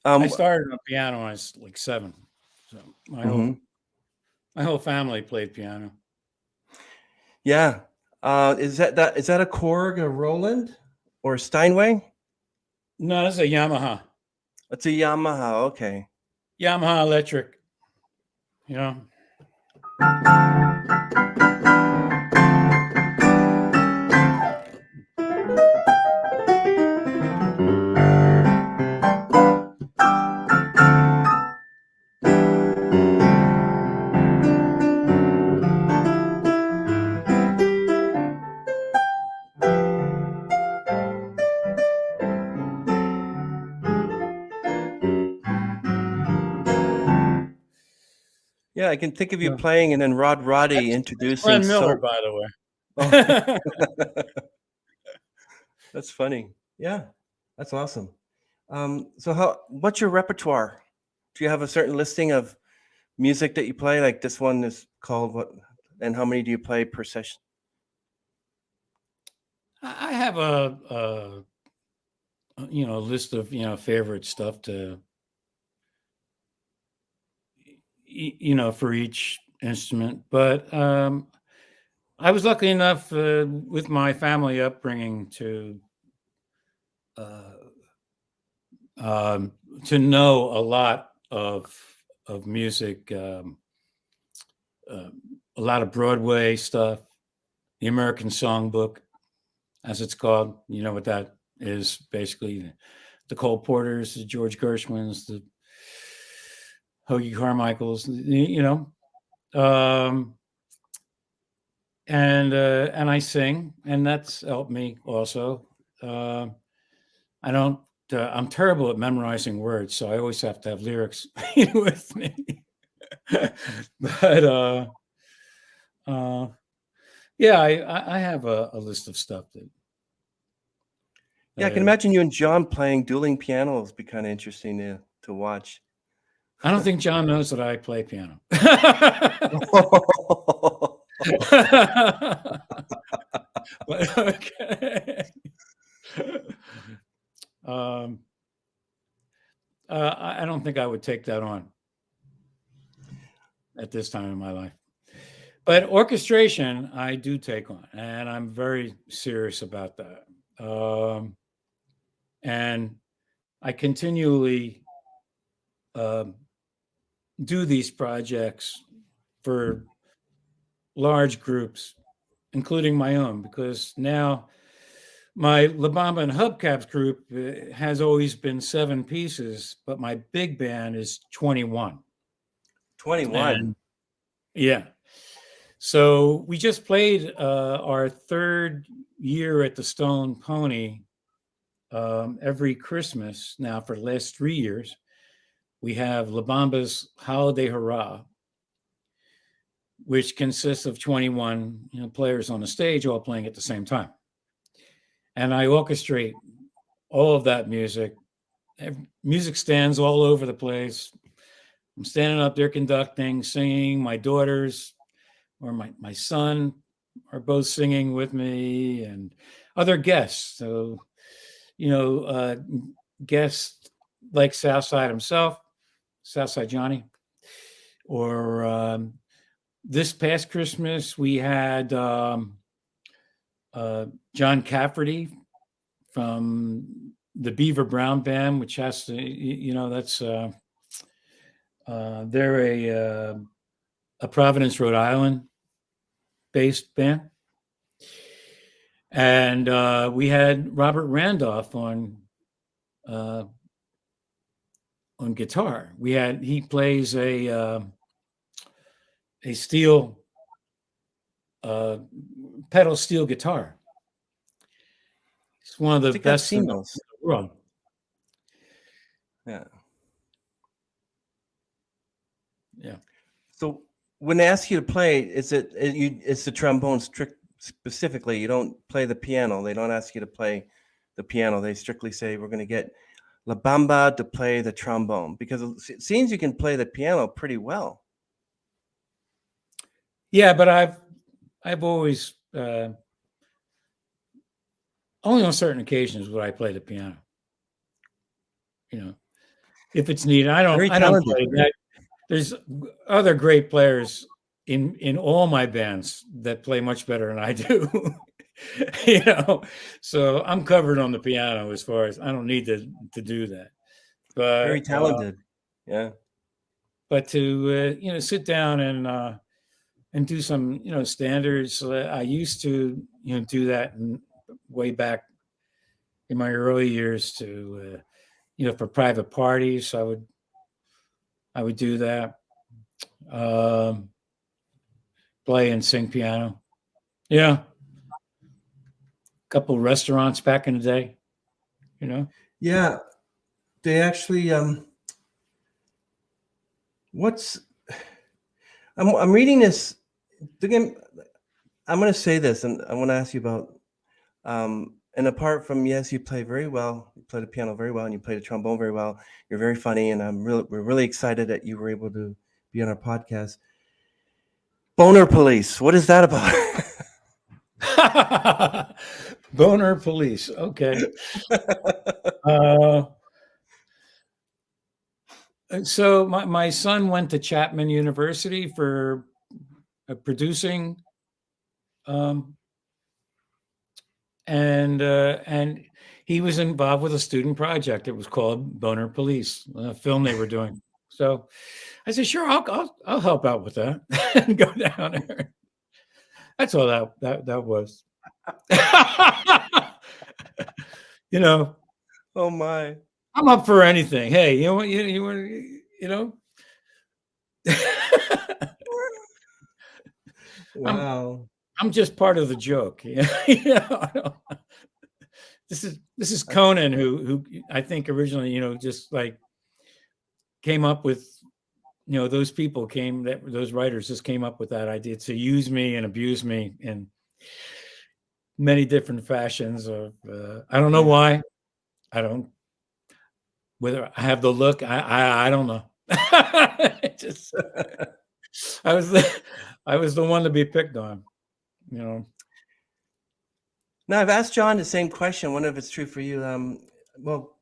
I started on piano when I was like 7. So my whole family played piano. Yeah. Is that a Korg, a Roland, or a Steinway? No, that's a Yamaha. It's a Yamaha. Okay. Yamaha electric. Yeah, I can think of you playing, and then Roddy introducing. Glenn Miller, by the way. That's funny. Yeah, that's awesome. So what's your repertoire? Do you have a certain listing of music that you play? Like this one is called what? And how many do you play per session? I have a list of favorite stuff to for each instrument. But I was lucky enough with my family upbringing to know a lot of music, a lot of Broadway stuff, the American Songbook, as it's called. You know what that is? Basically, the Cole Porters, the George Gershwins, the Hoagie Carmichaels. And I sing, and that's helped me also. I don't. I'm terrible at memorizing words, so I always have to have lyrics with me. But yeah, I have a list of stuff that. Yeah, I can imagine you and John playing dueling pianos. Be kind of interesting to watch. I don't think John knows that I play piano. But, okay. I don't think I would take that on at this time in my life. But orchestration, I do take on, and I'm very serious about that. And I continually do these projects for large groups, including my own, because now my LaBamba and Hubcaps group has always been 7 pieces, but my big band is 21. 21. Yeah. So we just played our 3rd year at the Stone Pony every Christmas now for the last 3 years. We have LaBamba's Holiday Hurrah, which consists of 21 players on the stage all playing at the same time. And I orchestrate all of that music. Music stands all over the place. I'm standing up there conducting, singing. My daughters or my son are both singing with me, and other guests. So, guests like Southside himself, Southside Johnny. Or this past Christmas, we had John Cafferty from the Beaver Brown Band, which has to, that's they're a Providence, Rhode Island based band. And we had Robert Randolph on guitar. He plays a steel pedal steel guitar. It's one of the best in the world. Yeah. Yeah. So when they ask you to play, it's the trombone specifically. You don't play the piano. They don't ask you to play the piano. They strictly say we're going to get LaBamba to play the trombone, because it seems you can play the piano pretty well. Yeah, but I've always only on certain occasions would I play the piano. If it's needed. I don't play that. There's other great players in all my bands that play much better than I do. So I'm covered on the piano as far as I don't need to do that. But very talented. Yeah. But to sit down and do some standards. I used to do that way back in my early years to for private parties. I would do that. Play and sing piano. Yeah. A couple restaurants back in the day. Yeah. They actually I'm reading this again. I'm going to say this, and I want to ask you about and apart from, yes, you play very well, you play the piano very well, and you play the trombone very well. You're very funny, and we're really excited that you were able to be on our podcast. Boner Police. What is that about? Boner Police. Okay. Uh, so my son went to Chapman University for producing, um, and he was involved with a student project. It was called Boner Police, a film they were doing. So I said, sure, I'll help out with that and go down there. That's all that was. You know, Oh my. I'm up for anything. Hey, you know what? You know. I'm Wow. I'm just part of the joke. You know, this is Conan who I think originally, just like came up with, those people those writers just came up with that idea to use me and abuse me in many different fashions of I don't know Yeah. why. I don't whether I have the look, I don't know. Just I was the one to be picked on, you know. Now I've asked John the same question. Wonder if it's true for you. Well,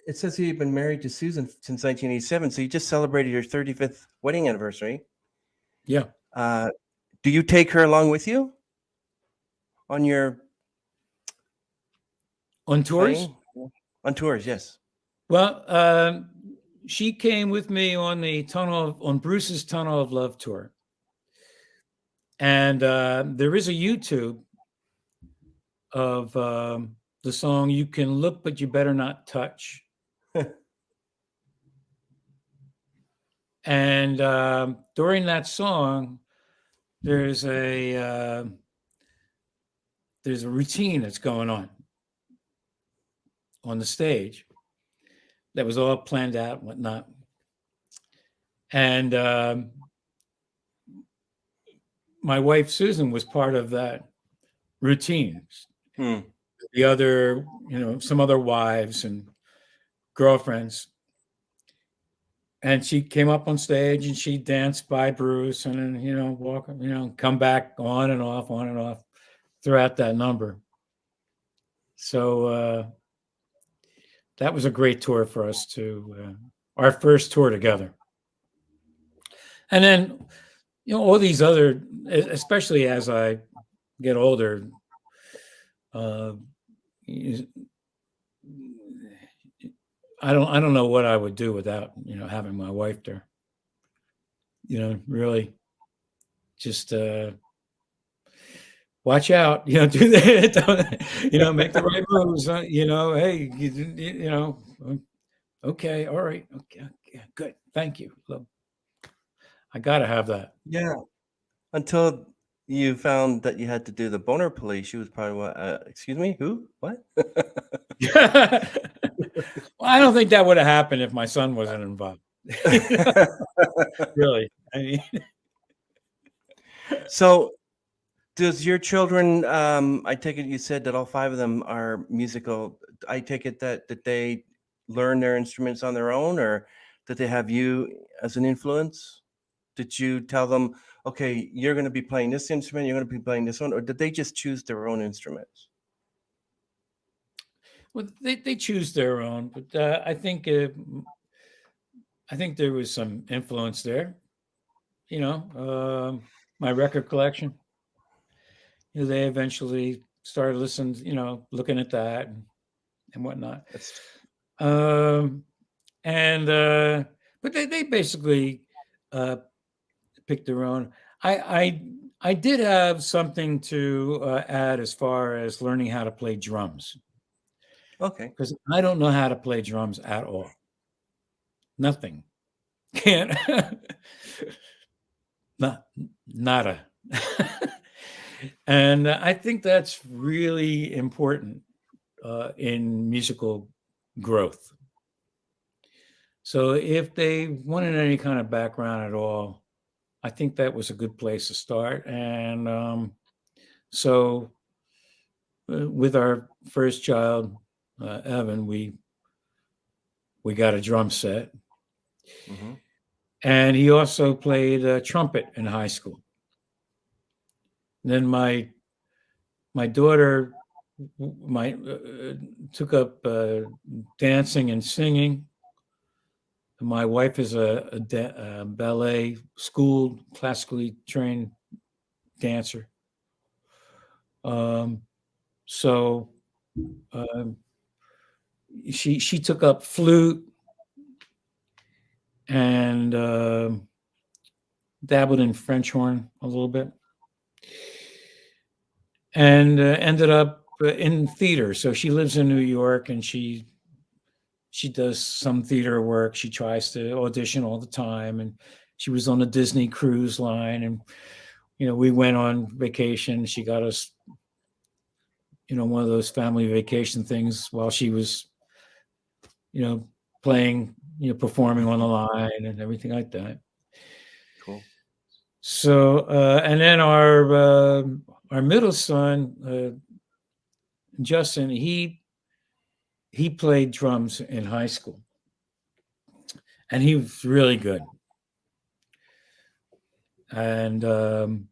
it says here you've been married to Susan since 1987, so you just celebrated your 35th wedding anniversary. Yeah. Do you take her along with you on your On tours? playing? On tours, yes. Well, she came with me on Bruce's Tunnel of Love tour. And there is a YouTube of the song "You Can Look, But You Better Not Touch." And during that song, there's a routine that's going on the stage that was all planned out and whatnot. And my wife Susan was part of that routine. The other, some other wives and girlfriends. And she came up on stage and she danced by Bruce and then, walk, come back on and off throughout that number. So that was a great tour for us our first tour together. And then, all these other, especially as I get older, I don't know what I would do without, having my wife there. Really just watch out, do that, make the right moves, hey, okay, all right, okay, good, thank you. I gotta have that. Yeah. Until you found that you had to do the Boner Police, she was probably what? Excuse me, who? What? Well, I don't think that would have happened if my son wasn't involved. Really, I mean. So, does your children? I take it you said that all 5 of them are musical. I take it that they learn their instruments on their own, or did they have you as an influence? Did you tell them, okay, you're going to be playing this instrument, you're going to be playing this one, or did they just choose their own instruments? Well, they choose their own, but I think there was some influence there. My record collection. They eventually started listening, looking at that and whatnot. But they basically picked their own. I did have something to add as far as learning how to play drums. Okay. Because I don't know how to play drums at all. Nothing. Can't. Nada. And I think that's really important in musical growth. So if they wanted any kind of background at all, I think that was a good place to start. And so with our first child, Evan, we got a drum set. Mm-hmm. And he also played trumpet in high school. then my daughter took up dancing and singing. My wife is a ballet school, classically trained dancer. So she took up flute and dabbled in French horn a little bit, and ended up in theater. So she lives in New York, and she does some theater work. She tries to audition all the time, and she was on the Disney cruise line, and we went on vacation. She got us, one of those family vacation things while she was, playing, performing on the line and everything like that. Cool. So, and then our middle son, Justin, he played drums in high school, and he was really good. And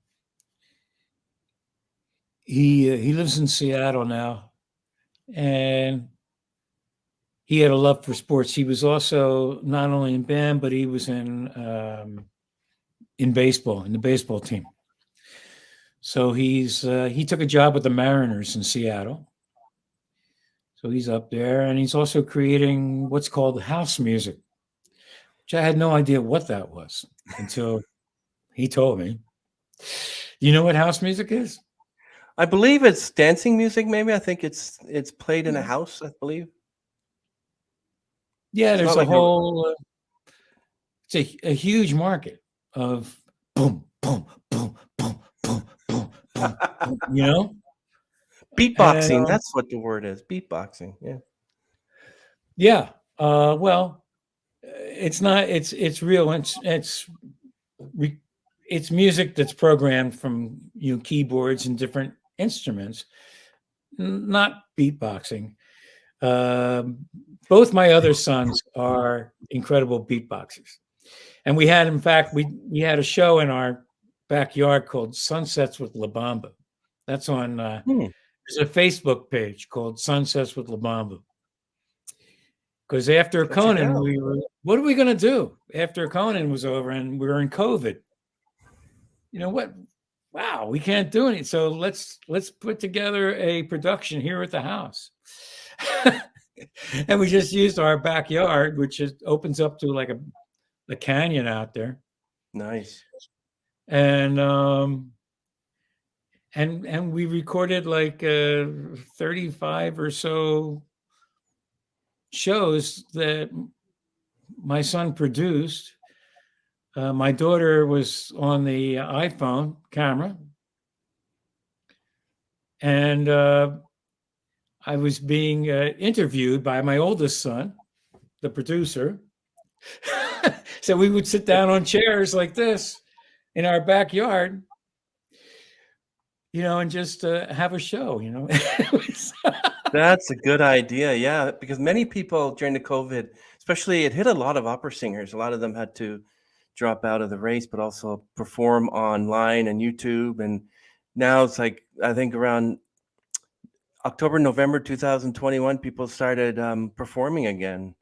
he lives in Seattle now, and he had a love for sports. He was also not only in band, but he was in baseball, in the baseball team. So he took a job with the Mariners in Seattle. So he's up there, and he's also creating what's called house music, which I had no idea what that was until he told me. You know what house music is? I believe it's dancing music. Maybe I think it's played in a house, I believe. Yeah, It's there's not a like whole. It's a huge market of boom, boom, boom, boom, boom, boom, boom, boom, beatboxing. And, That's what the word is. Beatboxing. Yeah. yeah. Well, it's not. It's real. It's music that's programmed from keyboards and different instruments, not beatboxing. Both my other sons are incredible beatboxers, and we had, in fact, we had a show in our backyard called Sunsets with LaBamba. That's on. There's a Facebook page called Sunsets with LaBamba. Because after Go check it Conan, out. we were, what are we going to do after Conan was over and we were in COVID? You know what? Wow, we can't do anything. So let's put together a production here at the house. And we just used our backyard, which opens up to like a canyon out there. Nice. And we recorded like 35 or so shows that my son produced. My daughter was on the iPhone camera, and I was being interviewed by my oldest son, the producer. So we would sit down on chairs like this in our backyard, and just have a show, That's a good idea. Yeah, because many people during the COVID, especially, it hit a lot of opera singers. A lot of them had to drop out of the race, but also perform online and YouTube. And now it's like, I think around October, November 2021, people started performing again.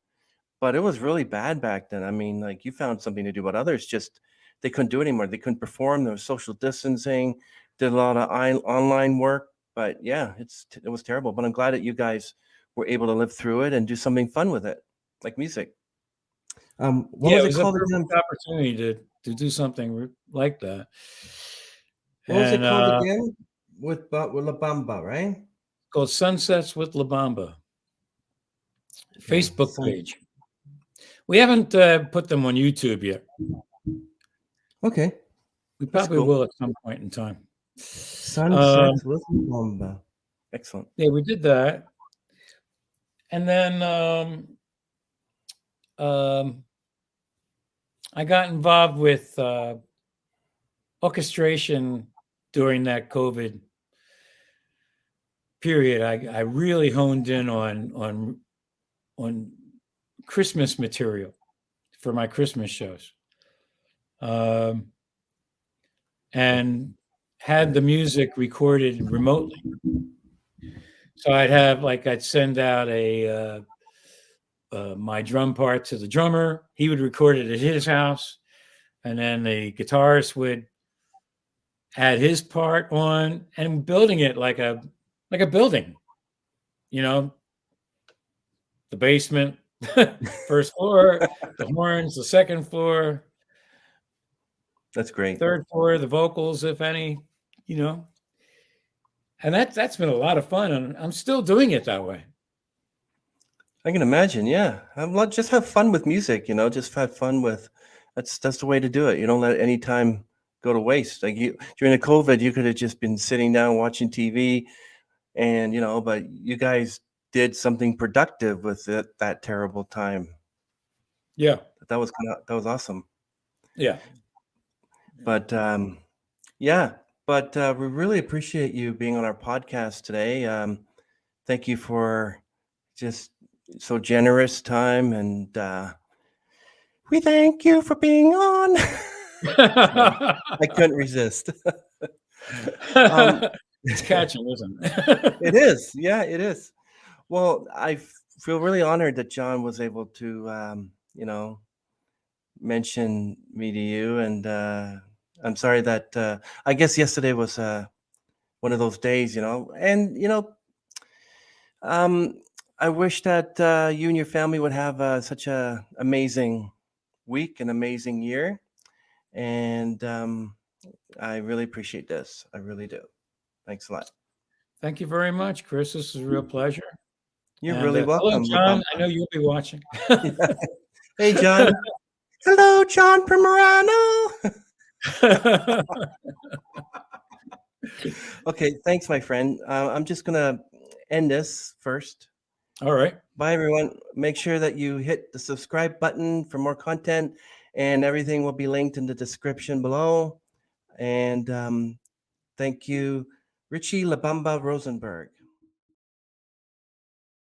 But it was really bad back then. I mean, like, you found something to do, but others just, they couldn't do it anymore. They couldn't perform. There was social distancing, did a lot of online work. But yeah, it was terrible. But I'm glad that you guys were able to live through it and do something fun with it, like music. What Yeah, was it it was a called again? perfect opportunity to do something like that. What was it And called again? With LaBamba, right? called Sunsets with LaBamba. Okay. Facebook page. We haven't put them on YouTube yet. Okay. We That's probably cool. will at some point in time. Sunsets with LaBamba. Excellent. Yeah, we did that. And then I got involved with orchestration during that COVID period. I really honed in on Christmas material for my Christmas shows. And had the music recorded remotely. So I'd send out my drum part to the drummer. He would record it at his house, and then the guitarist would add his part on, and building it like a building. The basement, first floor, the horns, the second floor. That's great. Third floor, the vocals, if any. And that's been a lot of fun, and I'm still doing it that way. I can imagine. Yeah, just have fun with music. Just have fun with. That's the way to do it. You don't let any time go to waste. Like during the COVID, you could have just been sitting down watching TV, and but you guys did something productive with that terrible time. Yeah, that was awesome. Yeah, but we really appreciate you being on our podcast today. Thank you for just so generous time, and we thank you for being on. I couldn't resist. It's catching, isn't it? It is. Yeah, it is. Well, I feel really honored that John was able to, mention me to you. And I'm sorry that I guess yesterday was one of those days, and, I wish that you and your family would have such a amazing week, an amazing year. And I really appreciate this. I really do. Thanks a lot. Thank you very much, Chris. This is a real pleasure. You're really welcome. Hello, John. I know you'll be watching. Hey, John. Hello, John Primerano. Okay, thanks, my friend. I'm just going to end this first. All right. Bye, everyone. Make sure that you hit the subscribe button for more content, and everything will be linked in the description below. And thank you, Richie LaBamba Rosenberg.